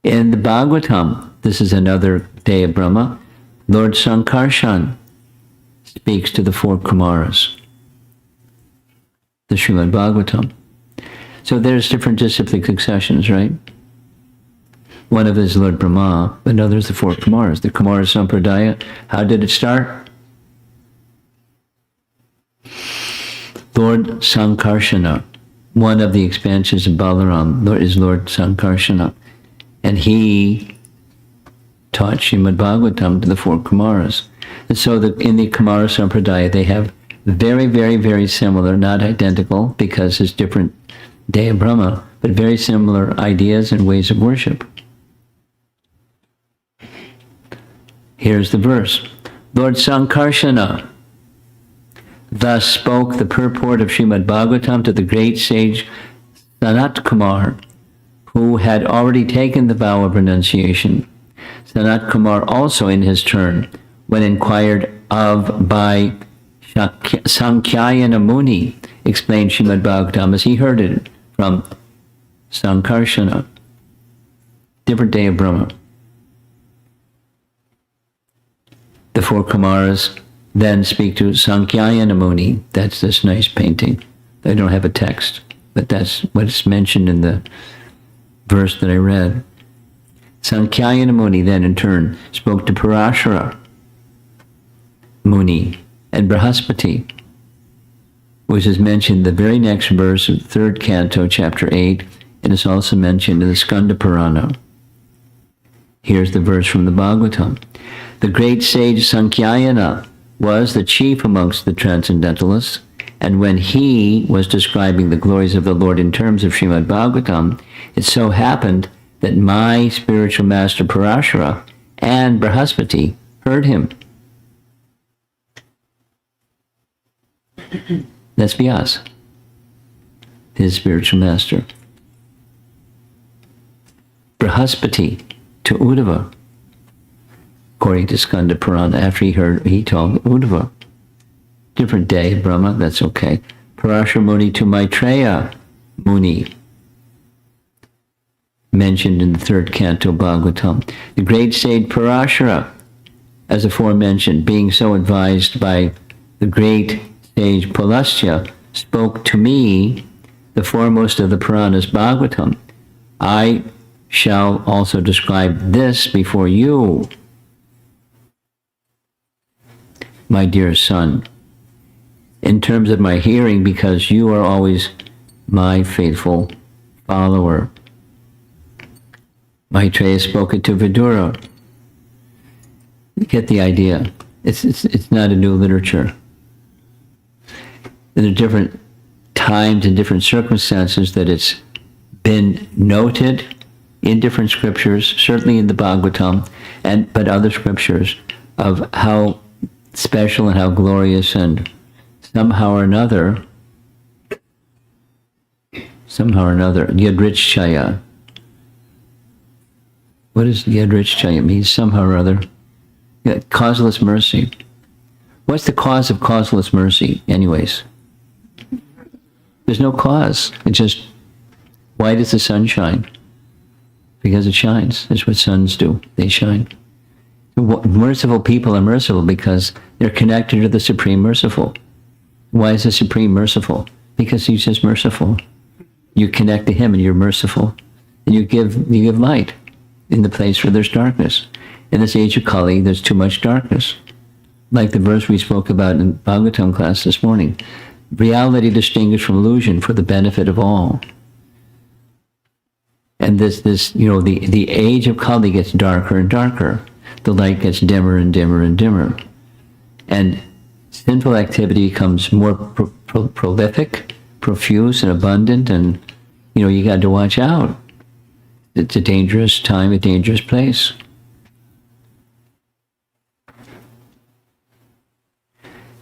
In the Bhagavatam, this is another day of Brahma, Lord Sankarshan speaks to the 4 Kumaras, the Srimad Bhagavatam. So there's different disciplic successions, right? One of it is Lord Brahma, another is the 4 Kumaras. The Kumara Sampradaya, how did it start? Lord Sankarshana, one of the expansions of Balaram, is Lord Sankarshana. And he taught Srimad Bhagavatam to the 4 Kumaras. And so in the Kumara Sampradaya, they have very, very, very similar, not identical, because it's different day of Brahma, but very similar ideas and ways of worship. Here's the verse. Lord Sankarshana thus spoke the purport of Srimad Bhagavatam to the great sage Sanat Kumar, who had already taken the vow of renunciation. Sanat Kumar also, in his turn, when inquired of by Sankyayana Muni, explained Srimad Bhagavatam as he heard it from Sankarshana. Different day of Brahma. The 4 Kumaras then speak to Sankyayana Muni. That's this nice painting. They don't have a text, but that's what's mentioned in the verse that I read. Sankyayana Muni then in turn spoke to Parashara Muni and Brahaspati, which is mentioned in the very next verse of the 3rd canto, chapter 8, and is also mentioned in the Skanda Purana. Here's the verse from the Bhagavatam. The great sage Sankyayana was the chief amongst the transcendentalists, and when he was describing the glories of the Lord in terms of Srimad Bhagavatam, it so happened that my spiritual master Parashara and Brahaspati heard him. That's Vyasa, his spiritual master. Brahaspati to Uddhava, according to Skanda Purana, after he told Uddhava. Different day, Brahma, that's okay. Parashara Muni to Maitreya Muni, mentioned in the 3rd canto Bhagavatam. The great sage Parashara, as aforementioned, being so advised by the great sage Pulastya, spoke to me, the foremost of the Puranas, Bhagavatam. I shall also describe this before you, my dear son, in terms of my hearing, because you are always my faithful follower. Maitreya spoke it to Vidura. You get the idea. It's not a new literature. There are different times and different circumstances that it's been noted in different scriptures, certainly in the Bhagavatam, but other scriptures, of how special and how glorious, and somehow or another, Yadrichaya. What does Yadrichaya mean? It means somehow or other. Yeah, causeless mercy. What's the cause of causeless mercy, anyways? There's no cause. It's just, why does the sun shine? Because it shines. That's what suns do. They shine. Merciful people are merciful because they're connected to the Supreme Merciful. Why is the Supreme merciful? Because he's just merciful. You connect to him and you're merciful. And you give light in the place where there's darkness. In this age of Kali, there's too much darkness. Like the verse we spoke about in Bhagavatam class this morning. Reality distinguished from illusion for the benefit of all. And the age of Kali gets darker and darker. the light gets dimmer and dimmer and dimmer. And sinful activity becomes more prolific, profuse, and abundant, and you got to watch out. It's a dangerous time, a dangerous place.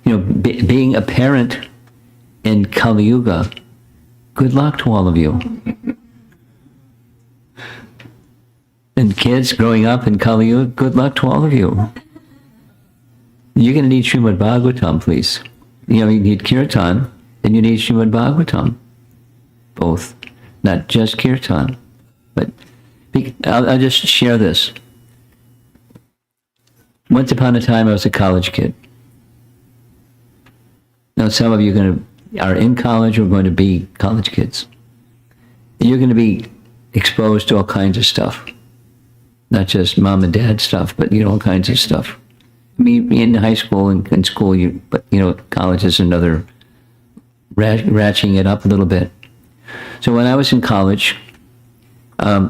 Being a parent in Kali Yuga, good luck to all of you. And kids growing up in Kali Yuga, good luck to all of you. You're going to need Srimad Bhagavatam, please. You need Kirtan, and you need Srimad Bhagavatam. Both. Not just Kirtan. But I'll just share this. Once upon a time, I was a college kid. Now, some of you are in college or going to be college kids. And you're going to be exposed to all kinds of stuff. Not just mom and dad stuff, but all kinds of stuff. I mean, in high school and in school, but college is another ratcheting it up a little bit. So when I was in college, I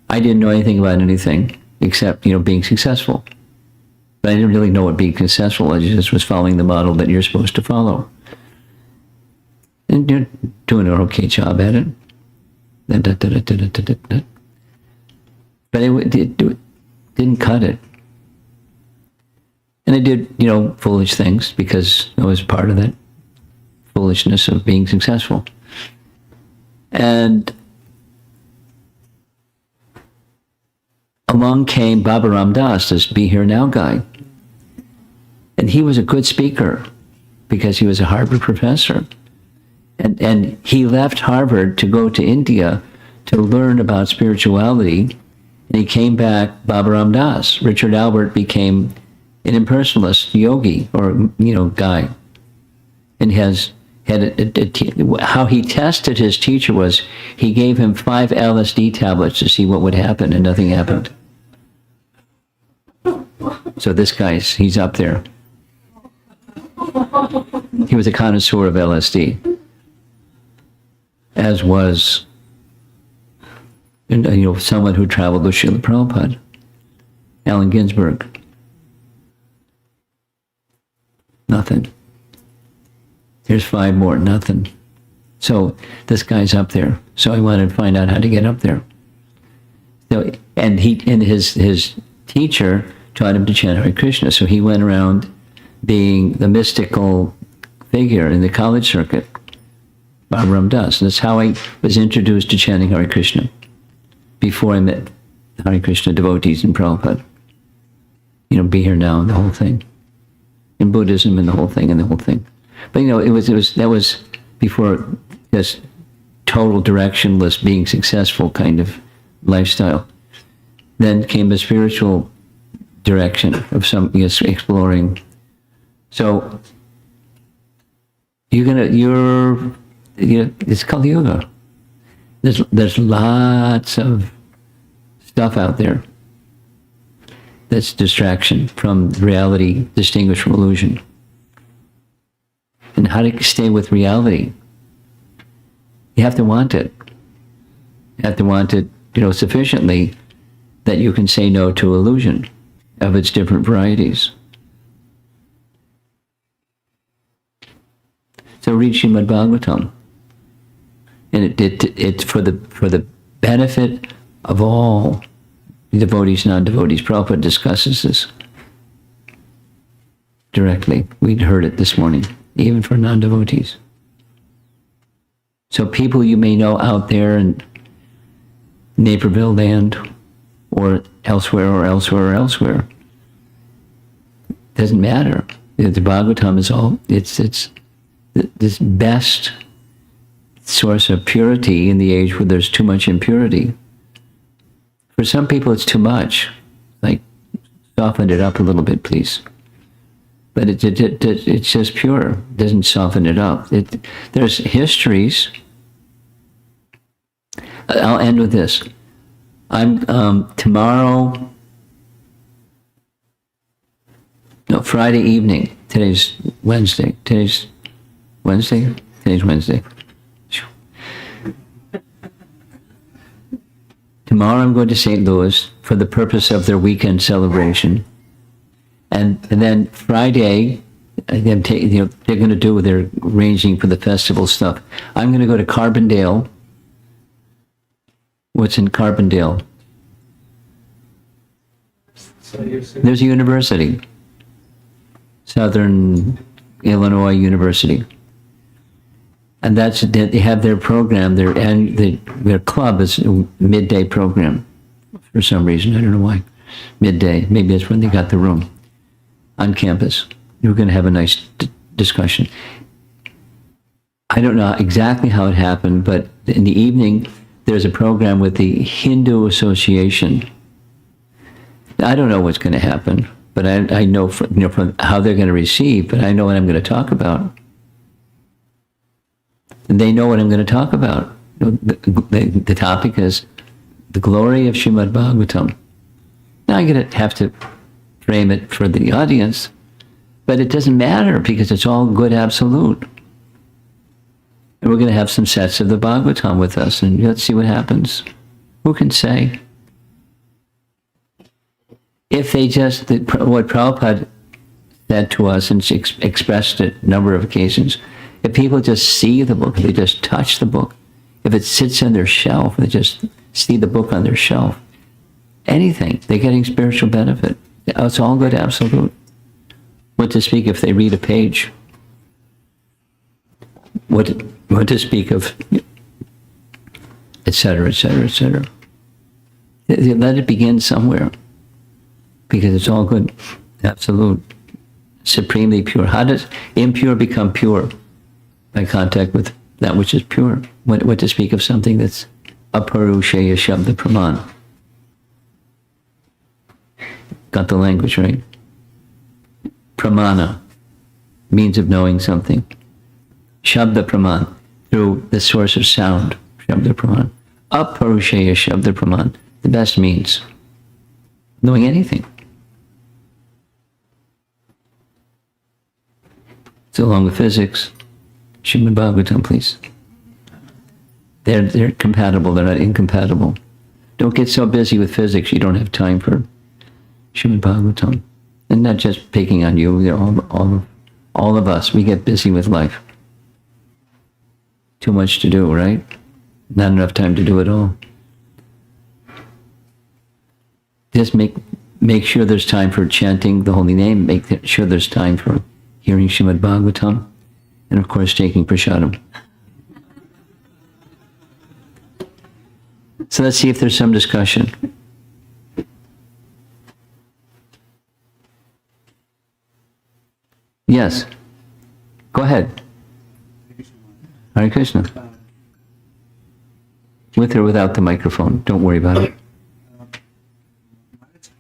didn't know anything about anything except being successful. But I didn't really know what being successful was. I just was following the model that you're supposed to follow. And you're doing an okay job at it. But it didn't cut it. And I did, foolish things because I was part of that foolishness of being successful. And along came Baba Ram Das, this Be Here Now guy. And he was a good speaker because he was a Harvard professor. And he left Harvard to go to India to learn about spirituality. And he came back, Baba Ram Das. Richard Albert became an impersonalist yogi or, guy. And how he tested his teacher was he gave him 5 LSD tablets to see what would happen, and nothing happened. So this he's up there. He was a connoisseur of LSD, as was someone who traveled with Srila Prabhupada, Allen Ginsberg. Nothing. Here's 5 more, nothing. So this guy's up there. So I wanted to find out how to get up there. So, and his teacher taught him to chant Hare Krishna. So he went around being the mystical figure in the college circuit, Baba Ram Das. That's how I was introduced to chanting Hare Krishna before I met Hare Krishna devotees in Prabhupada. Be Here Now and the whole thing. In Buddhism and the whole thing and the whole thing. But that was before this total directionless, being successful kind of lifestyle. Then came the spiritual direction of some exploring. So it's Kali Yuga. There's lots of stuff out there that's distraction from reality, distinguished from illusion. And how to stay with reality. You have to want it. You have to want it, sufficiently that you can say no to illusion of its different varieties. So read Srimad Bhagavatam. And it's for the benefit of all devotees, non-devotees. Prabhupada discusses this directly. We'd heard it this morning, even for non-devotees. So people you may know out there in Naperville land or elsewhere. Doesn't matter. The Bhagavatam is all, it's this best source of purity in the age where there's too much impurity. For some people it's too much. Like, soften it up a little bit, please. But it's just pure. It doesn't soften it up. There's histories. I'll end with this. I'm Friday evening. Today's Wednesday. Today's Wednesday. Tomorrow I'm going to St. Louis for the purpose of their weekend celebration. And then Friday, they're going to do, they're arranging for the festival stuff. I'm going to go to Carbondale. What's in Carbondale? There's a university. Southern Illinois University. And they have their program, their club is a midday program. For some reason, I don't know why. Midday, maybe that's when they got the room on campus. We're going to have a nice discussion. I don't know exactly how it happened, but in the evening, there's a program with the Hindu Association. I don't know what's going to happen, but I know from how they're going to receive, but I know what I'm going to talk about. And they know what I'm going to talk about. The topic is the glory of Srimad Bhagavatam. Now I'm going to have to frame it for the audience, but it doesn't matter because it's all good absolute. And we're going to have some sets of the Bhagavatam with us, and let's see what happens. Who can say? If they just, what Prabhupada said to us and expressed it a number of occasions, if people just see the book, if they just touch the book, if it sits on their shelf, they just see the book on their shelf, anything, they're getting spiritual benefit. It's all good absolute. What to speak if they read a page? What to speak of, etc., etc., etc. Let it begin somewhere, because it's all good, absolute, supremely pure. How does impure become pure? By contact with that which is pure. What to speak of something that's aparusheya shabda praman. Got the language right? Pramana, means of knowing something. Shabda praman, through the source of sound, shabda praman. Aparusheya shabda praman, the best means. Knowing anything. So along with physics, Srimad Bhagavatam, please. They're compatible, they're not incompatible. Don't get so busy with physics you don't have time for Srimad Bhagavatam. And not just picking on you, all of us, we get busy with life. Too much to do, right? Not enough time to do it all. Just make sure there's time for chanting the holy name, make sure there's time for hearing Srimad Bhagavatam, and of course taking prasadam. So let's see if there's some discussion. Yes. Go ahead. Hare Krishna. With or without the microphone. Don't worry about it.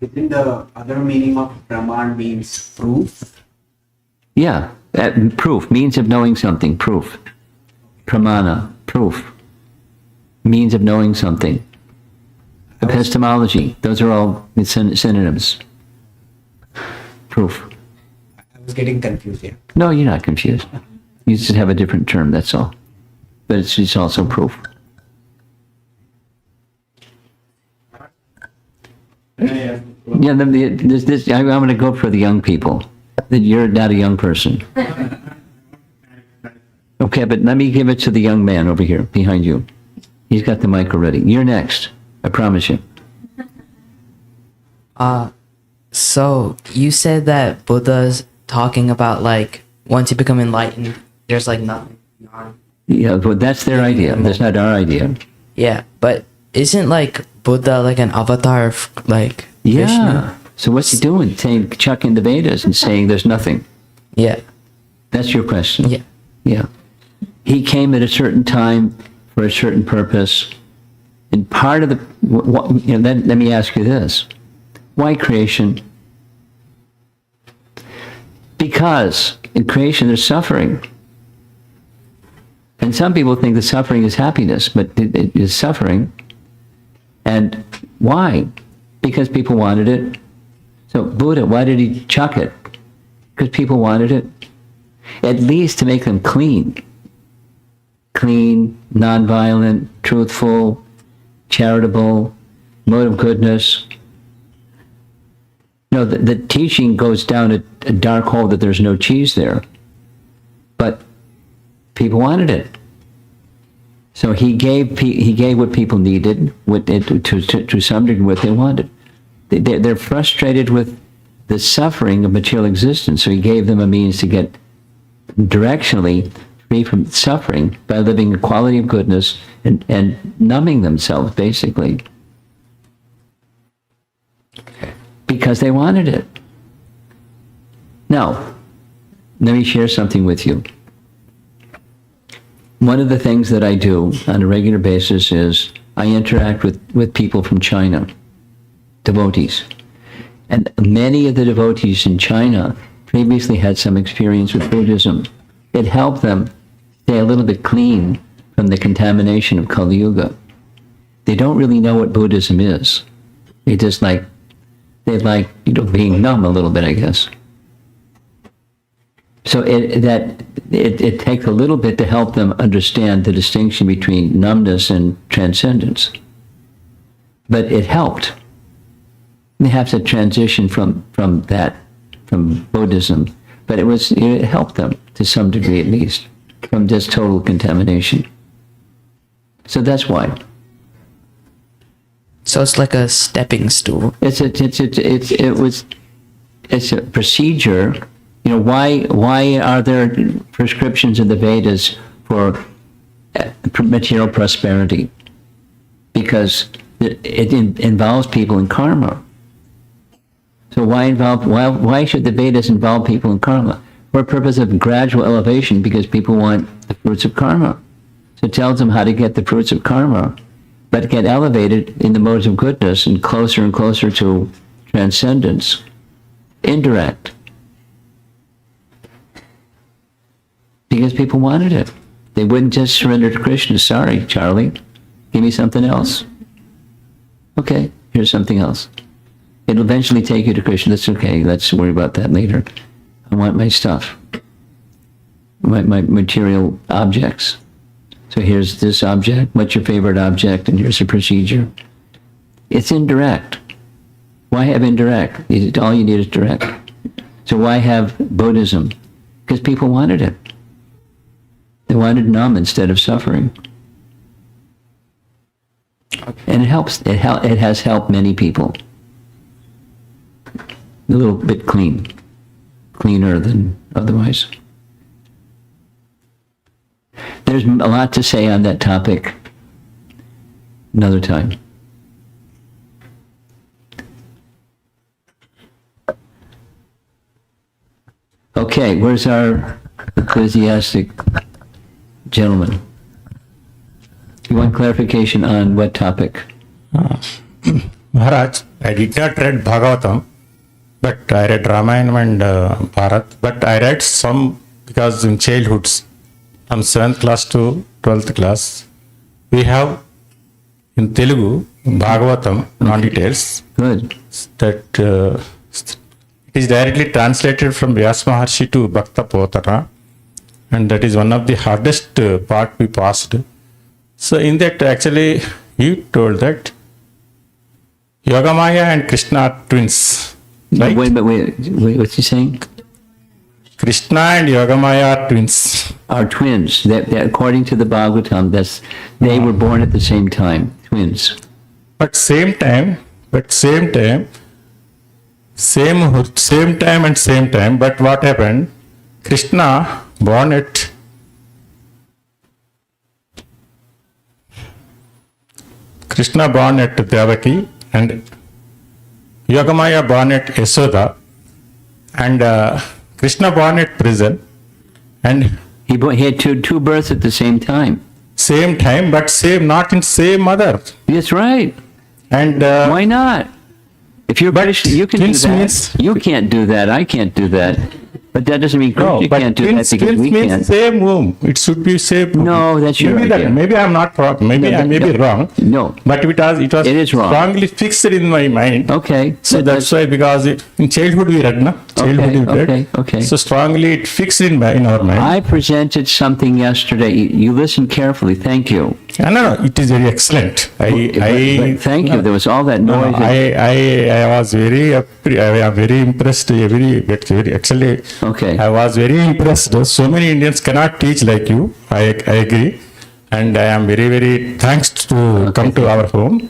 Within the other meaning of Praman means proof. Yeah, proof, means of knowing something, proof. Pramana, proof. Means of knowing something. Epistemology, those are all synonyms. Proof. I was getting confused here. No, you're not confused. You just have a different term, that's all. But it's also proof. Yeah, I'm going to go for the young people. You're not a young person. Okay, but let me give it to the young man over here, behind you. He's got the mic already. You're next. I promise you. So you said that Buddha's talking about like once you become enlightened, there's like nothing. Yeah, but that's their idea. That's not our idea. Yeah, but isn't like Buddha like an avatar of like Yeah. Krishna? So what's he doing? Saying, chucking the Vedas and saying there's nothing. Yeah. That's your question. Yeah. Yeah. He came at a certain time for a certain purpose. And part of the, let me ask you this. Why creation? Because in creation there's suffering. And some people think the suffering is happiness, but it is suffering. And why? Because people wanted it. So Buddha, why did he chuck it? Because people wanted it. At least to make them clean. Clean, nonviolent, truthful, charitable, mode of goodness. No, the teaching goes down a dark hole that there's no cheese there. But people wanted it. So he gave what people needed, to some degree what they wanted. They're frustrated with the suffering of material existence, so he gave them a means to get directionally free from suffering by living a quality of goodness and numbing themselves, basically. Because they wanted it. Now, let me share something with you. One of the things that I do on a regular basis is I interact with people from China, devotees. And many of the devotees in China previously had some experience with Buddhism. It helped them stay a little bit clean from the contamination of Kali Yuga. They don't really know what Buddhism is. They like being numb a little bit, I guess. So it takes a little bit to help them understand the distinction between numbness and transcendence. But it helped. They have to transition from Buddhism. But it helped them to some degree at least from this total contamination. So that's why. So it's like a stepping stool. It's a procedure. You know, why are there prescriptions in the Vedas for material prosperity? Because it involves people in karma. So why should the Vedas involve people in karma? For a purpose of gradual elevation, because people want the fruits of karma. So it tells them how to get the fruits of karma, but get elevated in the modes of goodness and closer to transcendence. Indirect. Because people wanted it. They wouldn't just surrender to Krishna. Sorry, Charlie. Give me something else. Okay, here's something else. It'll eventually take you to Krishna. That's okay. Let's worry about that later. I want my stuff. My material objects. So here's this object. What's your favorite object? And here's a procedure. It's indirect. Why have indirect? All you need is direct. So why have Buddhism? Because people wanted it. They wanted numb instead of suffering. And it helps. It has helped many people. A little bit cleaner than otherwise. There's a lot to say on that topic another time. Okay, where's our ecclesiastic gentleman? You want clarification on what topic? Maharaj, I did not read Bhagavatam, but I read Ramayana and Bharat, but I read some because in childhoods, from 7th class to 12th class, we have in Telugu, Bhagavatam, non-details, Good. that it is directly translated from Vyasa Maharshi to Bhakta Potana, and that is one of the hardest part we passed. So in that actually you told that Yogamaya and Krishna are twins, right? Wait, what's he saying? Krishna and Yogamaya are twins. Are twins. That according to the Bhagavatam, they were born at the same time, twins. But same time, same time, but what happened? Krishna born at Devaki and Yogamaya born at Yashoda, and Krishna born at prison, and He had two births at the same time. same time, but not in same mother. That's right. And Why not? If you're British, you can do twins that. means- You can't do that. I can't do that. But that doesn't mean no, Krishna but can't do that because twins we means can. same womb. It should be same. No, that's your idea. Maybe I'm not wrong. Maybe I may be wrong. No. But it was It is wrong. strongly fixed in my mind. Okay. So that's why, because in childhood we read, na? Childhood we read. Okay. So strongly it fixed in our mind. I presented something yesterday. You listened carefully. Thank you. No, it is very excellent. But thank you. There was all that No, noise. I was very, I am very impressed. Actually, Okay. I was very impressed. So many Indians cannot teach like you. I agree, and I am very, very thanks to come to our home,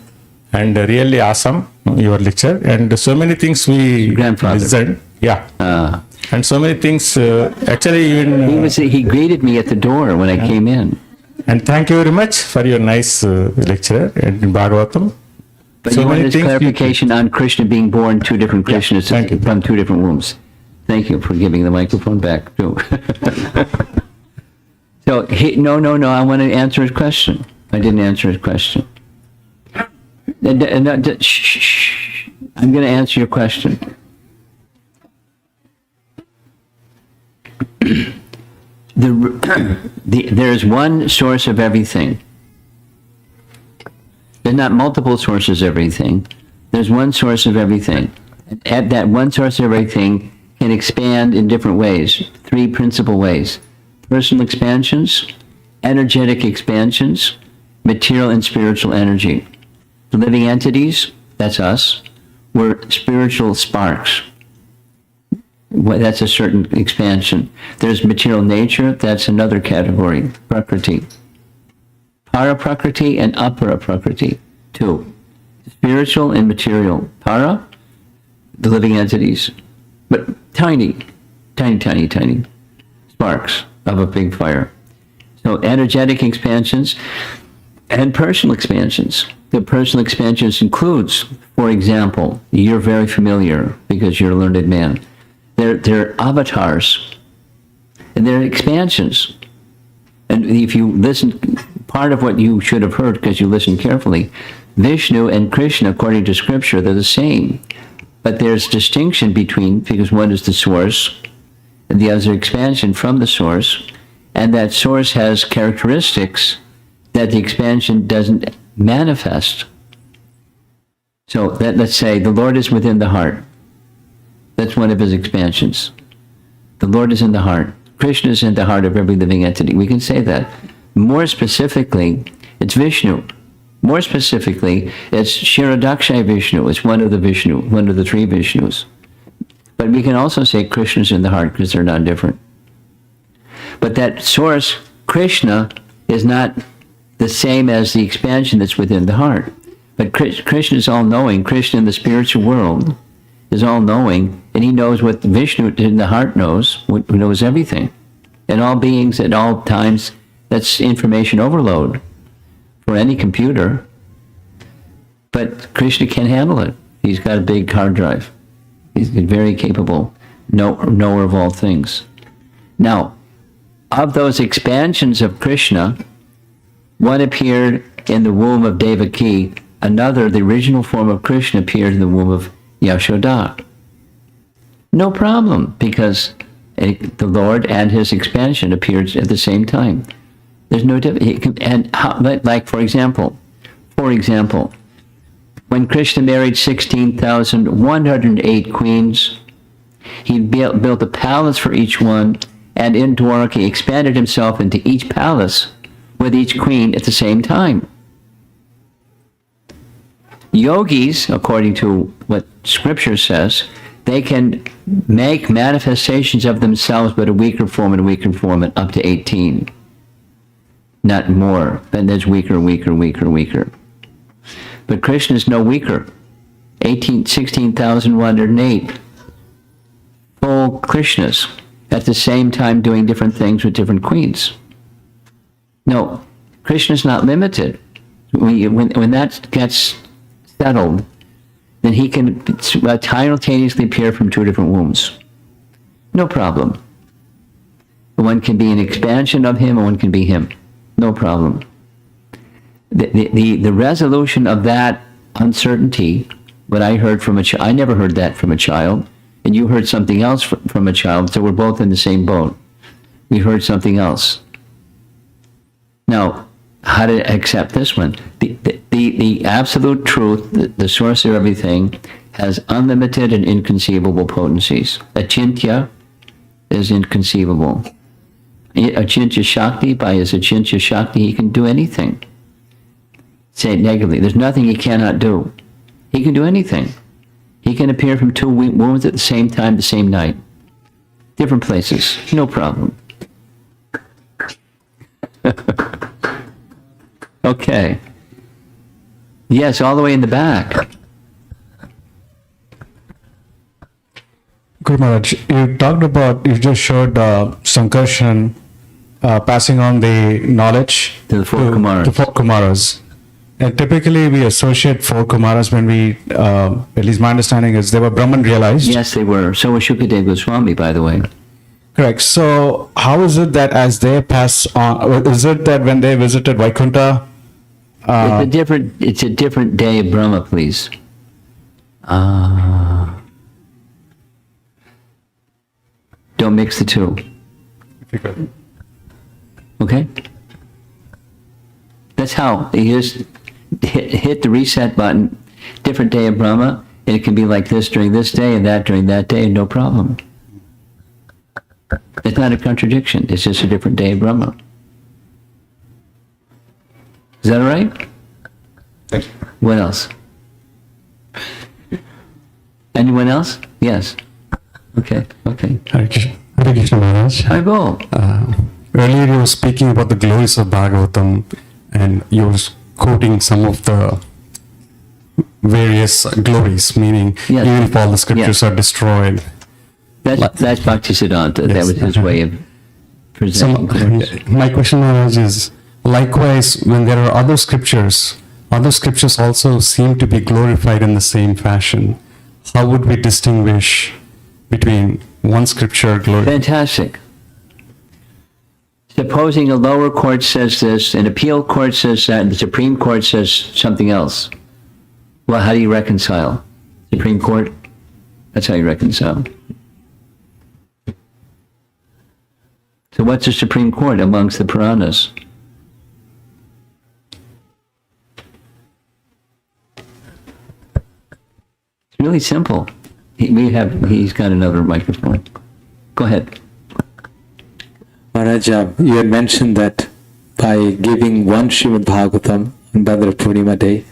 and really awesome your lecture, and so many things we Grandfather. listened. Yeah, and so many things. Actually, even He greeted me at the door when I came in. and thank you very much for your nice lecture in Bhagavatam. But So you many wanted things you- clarification on Krishna being born two different Krishnas thank you. from two different wombs. Thank you for giving the microphone back too. So no. I want to answer his question. I didn't answer his question. Shh. I'm going to answer your question. There's one source of everything. There's not multiple sources of everything. There's one source of everything. And that one source of everything can expand in different ways, three principal ways: personal expansions, energetic expansions, material and spiritual energy. The living entities, that's us, we're spiritual sparks. That's a certain expansion. There's material nature, that's another category, prakriti. Para prakriti and apara prakriti, two. Spiritual and material. Para, the living entities, but tiny sparks of a big fire. So energetic expansions and personal expansions. The personal expansions includes, for example, you're very familiar because you're a learned man. They're avatars, and they're expansions. And if you listen, part of what you should have heard because you listened carefully, Vishnu and Krishna, according to scripture, they're the same. But there's distinction between, because one is the source, and the other is expansion from the source, and that source has characteristics that the expansion doesn't manifest. So let's say the Lord is within the heart. That's one of his expansions. The Lord is in the heart. Krishna is in the heart of every living entity. We can say that. More specifically, it's Vishnu. More specifically, it's Shiradakshay Vishnu. It's one of the Vishnu, one of the three Vishnus. But we can also say Krishna's in the heart because they're not different. But that source, Krishna, is not the same as the expansion that's within the heart. But Krishna is all-knowing. Krishna in the spiritual world is all-knowing, and he knows what Vishnu in the heart knows, who knows everything. And all beings at all times, that's information overload for any computer. But Krishna can't handle it. He's got a big hard drive. He's very capable knower of all things. Now, of those expansions of Krishna, one appeared in the womb of Devaki, another, the original form of Krishna, appeared in the womb of Yashoda. No problem, because the Lord and his expansion appeared at the same time. There's no difference. And how, like for example, when Krishna married 16,108 queens, he built a palace for each one, and in Dwarka he expanded himself into each palace with each queen at the same time. Yogis, according to what scripture says, they can make manifestations of themselves but a weaker form and up to 18. Not more, then there's weaker. But Krishna is no weaker. 16,108 full Krishnas at the same time doing different things with different queens. No, Krishna's not limited. When that gets settled, then he can simultaneously appear from two different wombs. No problem. One can be an expansion of him, and one can be him. No problem. The resolution of that uncertainty, what I heard from I never heard that from a child, and you heard something else from a child, so we're both in the same boat. We heard something else. Now, how to accept this one? The absolute truth, the source of everything, has unlimited and inconceivable potencies. Achintya is inconceivable. Achintya Shakti, by his Achintya Shakti, he can do anything. say it negatively. There's nothing he cannot do. He can do anything. He can appear from two wombs at the same time, the same night. Different places. No problem. Okay. Yes, all the way in the back. Guru Maharaj, you just showed Sankarshan passing on the knowledge To the four Kumaras. to four Kumaras. And typically we associate four Kumaras when we, at least my understanding is they were Brahman realized. Yes, they were. So was Shukadeva Goswami, by the way. Correct. So how is it that as they pass on, is it that when they visited Vaikuntha, It's a different day of Brahma, please. Don't mix the two. Okay? That's how. You just hit the reset button, different day of Brahma, and it can be like this during this day and that during that day, and no problem. It's not a contradiction. It's just a different day of Brahma. Is that all right? Thank you. What else? Anyone else? Yes. Okay. Hare Krishna Maharaj. Haribol. Earlier you were speaking about the glories of Bhagavatam and you were quoting some of the various glories, meaning Yes. even if all the scriptures Yes. are destroyed. That's Bhaktisiddhanta. That Yes. was his way of presenting glories. My question, Maharaj, is likewise when there are other scriptures also seem to be glorified in the same fashion. How would we distinguish between one scripture glory? Fantastic. Supposing a lower court says this, an appeal court says that, and the Supreme Court says something else. Well, how do you reconcile? Supreme Court? That's how you reconcile. So what's the Supreme Court amongst the Puranas? It's really simple. He's got another microphone. Go ahead. Maharaj, you had mentioned that by giving one Srimad Bhagavatam on Bhadra Purnima Day,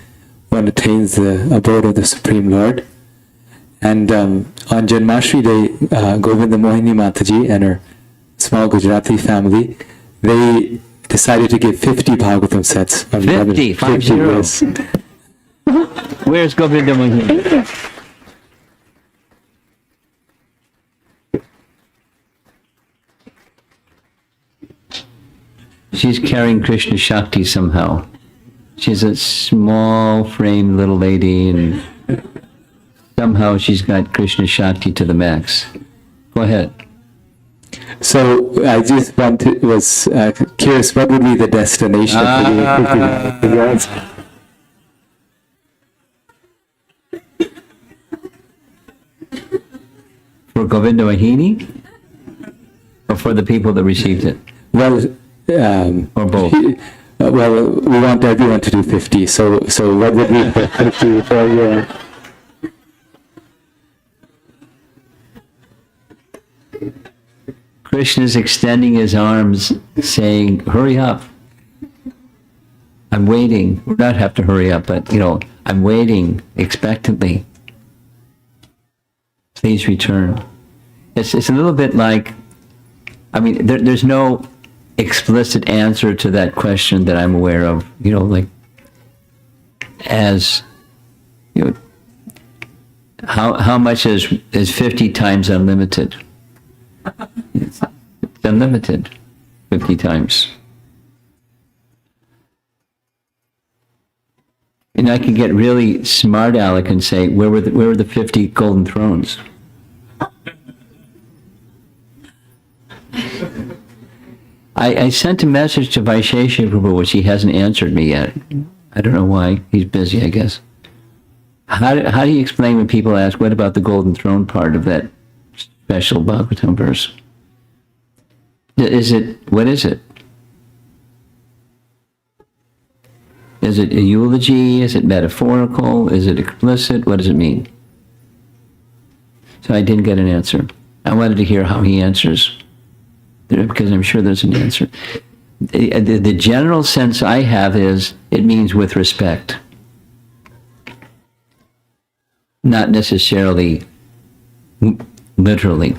one attains the abode of the Supreme Lord. And on Janmashtami Day, Govinda Mohini Mataji and her small Gujarati family, they decided to give 50 Bhagavatam sets. On 50, 50. yes. Where's Govinda Mohini? She's carrying Krishna Shakti somehow. She's a small framed little lady and somehow she's got Krishna Shakti to the max. Go ahead. So I just was curious, what would be the destination for the answer? For Govinda Mohini? Or for the people that received it? Well, Or both? well, we want everyone to do 50. So what would be the 50 for your? Krishna's extending his arms saying, hurry up. I'm waiting. We don't have to hurry up, but, I'm waiting expectantly. Please return. It's a little bit like, there's no explicit answer to that question that I'm aware of, how much is 50 times unlimited? It's unlimited, 50 times. And I can get really smart aleck and say, where were the 50 golden thrones? I sent a message to Vaishesha Prabhu, which he hasn't answered me yet. I don't know why. He's busy, I guess. How do you explain when people ask, what about the golden throne part of that special Bhagavatam verse? What is it? Is it a eulogy? Is it metaphorical? Is it explicit? What does it mean? So I didn't get an answer. I wanted to hear how he answers, because I'm sure there's an answer. The general sense I have is it means with respect. Not necessarily literally,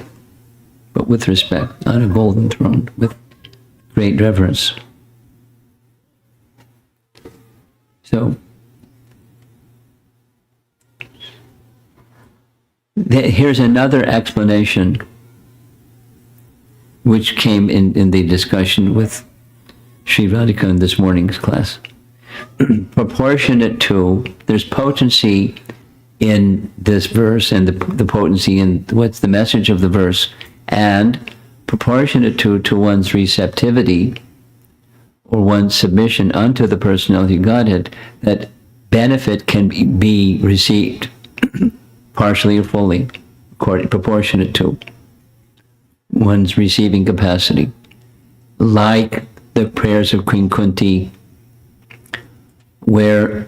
but with respect, on a golden throne, with great reverence. So, here's another explanation which came in the discussion with Sri Radhika in this morning's class. Proportionate to, there's potency in this verse, and the potency in what's the message of the verse, and proportionate to one's receptivity or one's submission unto the personality of Godhead, that benefit can be received partially or fully, proportionate to one's receiving capacity. Like the prayers of Queen Kunti, where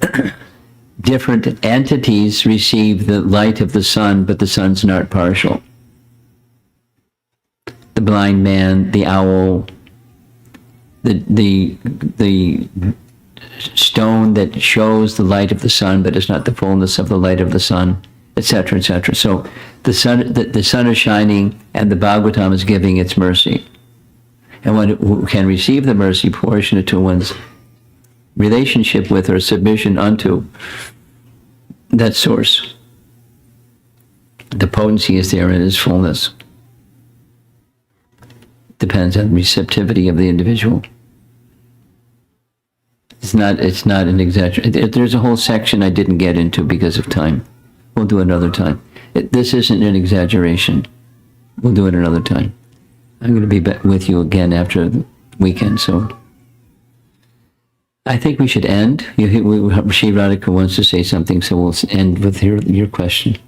different entities receive the light of the sun, but the sun's not partial. The blind man, the owl, the stone that shows the light of the sun, but is not the fullness of the light of the sun, etc., etc. So the sun is shining, and the Bhagavatam is giving its mercy. And one who can receive the mercy proportionate to one's relationship with or submission unto that source. The potency is there in its fullness. Depends on receptivity of the individual. It's not an exaggeration. There's a whole section I didn't get into because of time. We'll do it another time. This isn't an exaggeration. We'll do it another time. I'm going to be back with you again after the weekend, so I think we should end. Sri Radhika wants to say something, so we'll end with your question.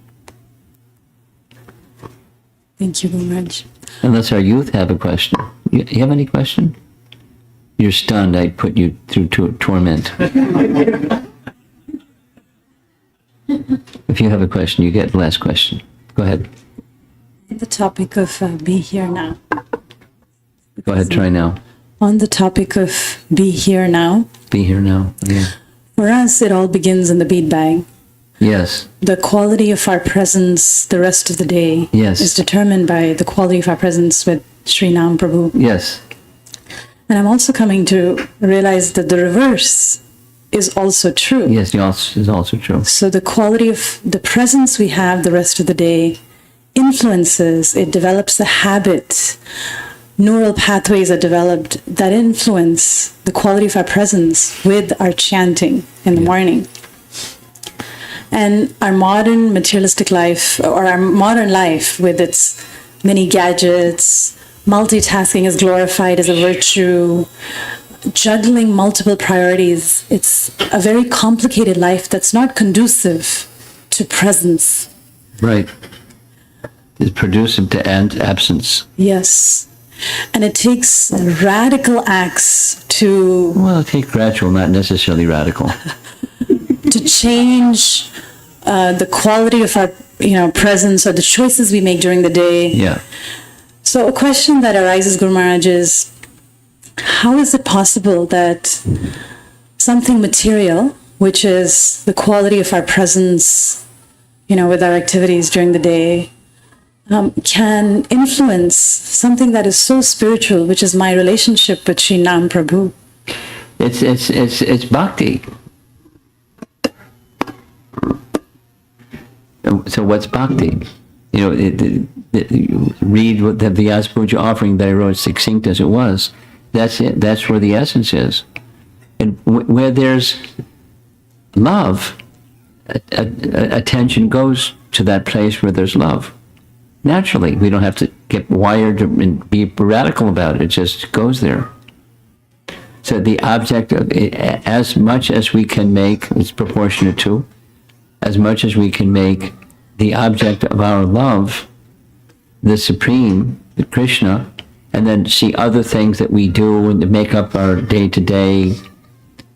Thank you very much. Unless our youth have a question. You have any question? You're stunned. I put you through torment. If you have a question, you get the last question. Go ahead. The topic of be here now. Go ahead, try now. On the topic of be here now. Be here now. Yeah. For us, it all begins in the bead bag. Yes. The quality of our presence the rest of the day is determined by the quality of our presence with Sri Nam Prabhu. Yes. And I'm also coming to realize that the reverse is also true. Yes, is also true. So the quality of the presence we have the rest of the day influences, it develops the habit, neural pathways are developed that influence the quality of our presence with our chanting in the morning. And our modern materialistic life, or our modern life with its many gadgets, multitasking is glorified as a virtue, juggling multiple priorities, it's a very complicated life that's not conducive to presence. Right. It's conducive to absence. Yes. And it takes radical acts to... Well, it takes gradual, not necessarily radical. to change the quality of our presence or the choices we make during the day. Yeah. So a question that arises, Guru Maharaj, is how is it possible that something material, which is the quality of our presence, with our activities during the day, can influence something that is so spiritual, which is my relationship with Sri Nam Prabhu? It's bhakti. So what's bhakti? Read what the Vyasa Puja offering that I wrote, succinct as it was. That's it. That's where the essence is. And where there's love, attention goes to that place where there's love. Naturally, we don't have to get wired and be radical about it. It just goes there. So the object of it, as much as we can make, it's proportionate to, as much as we can make the object of our love, the Supreme, the Krishna, and then see other things that we do and to make up our day-to-day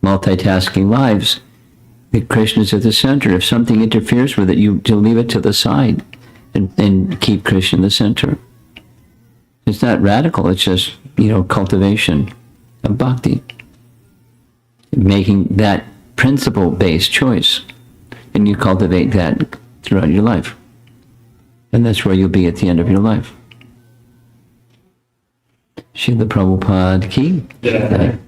multitasking lives. The Krishna is at the center. If something interferes with it, you leave it to the side and keep Krishna in the center. It's not radical. It's just, cultivation. of bhakti. Making that principle-based choice. And you cultivate that throughout your life. And that's where you'll be at the end of your life. Srila Prabhupada ki. Jai.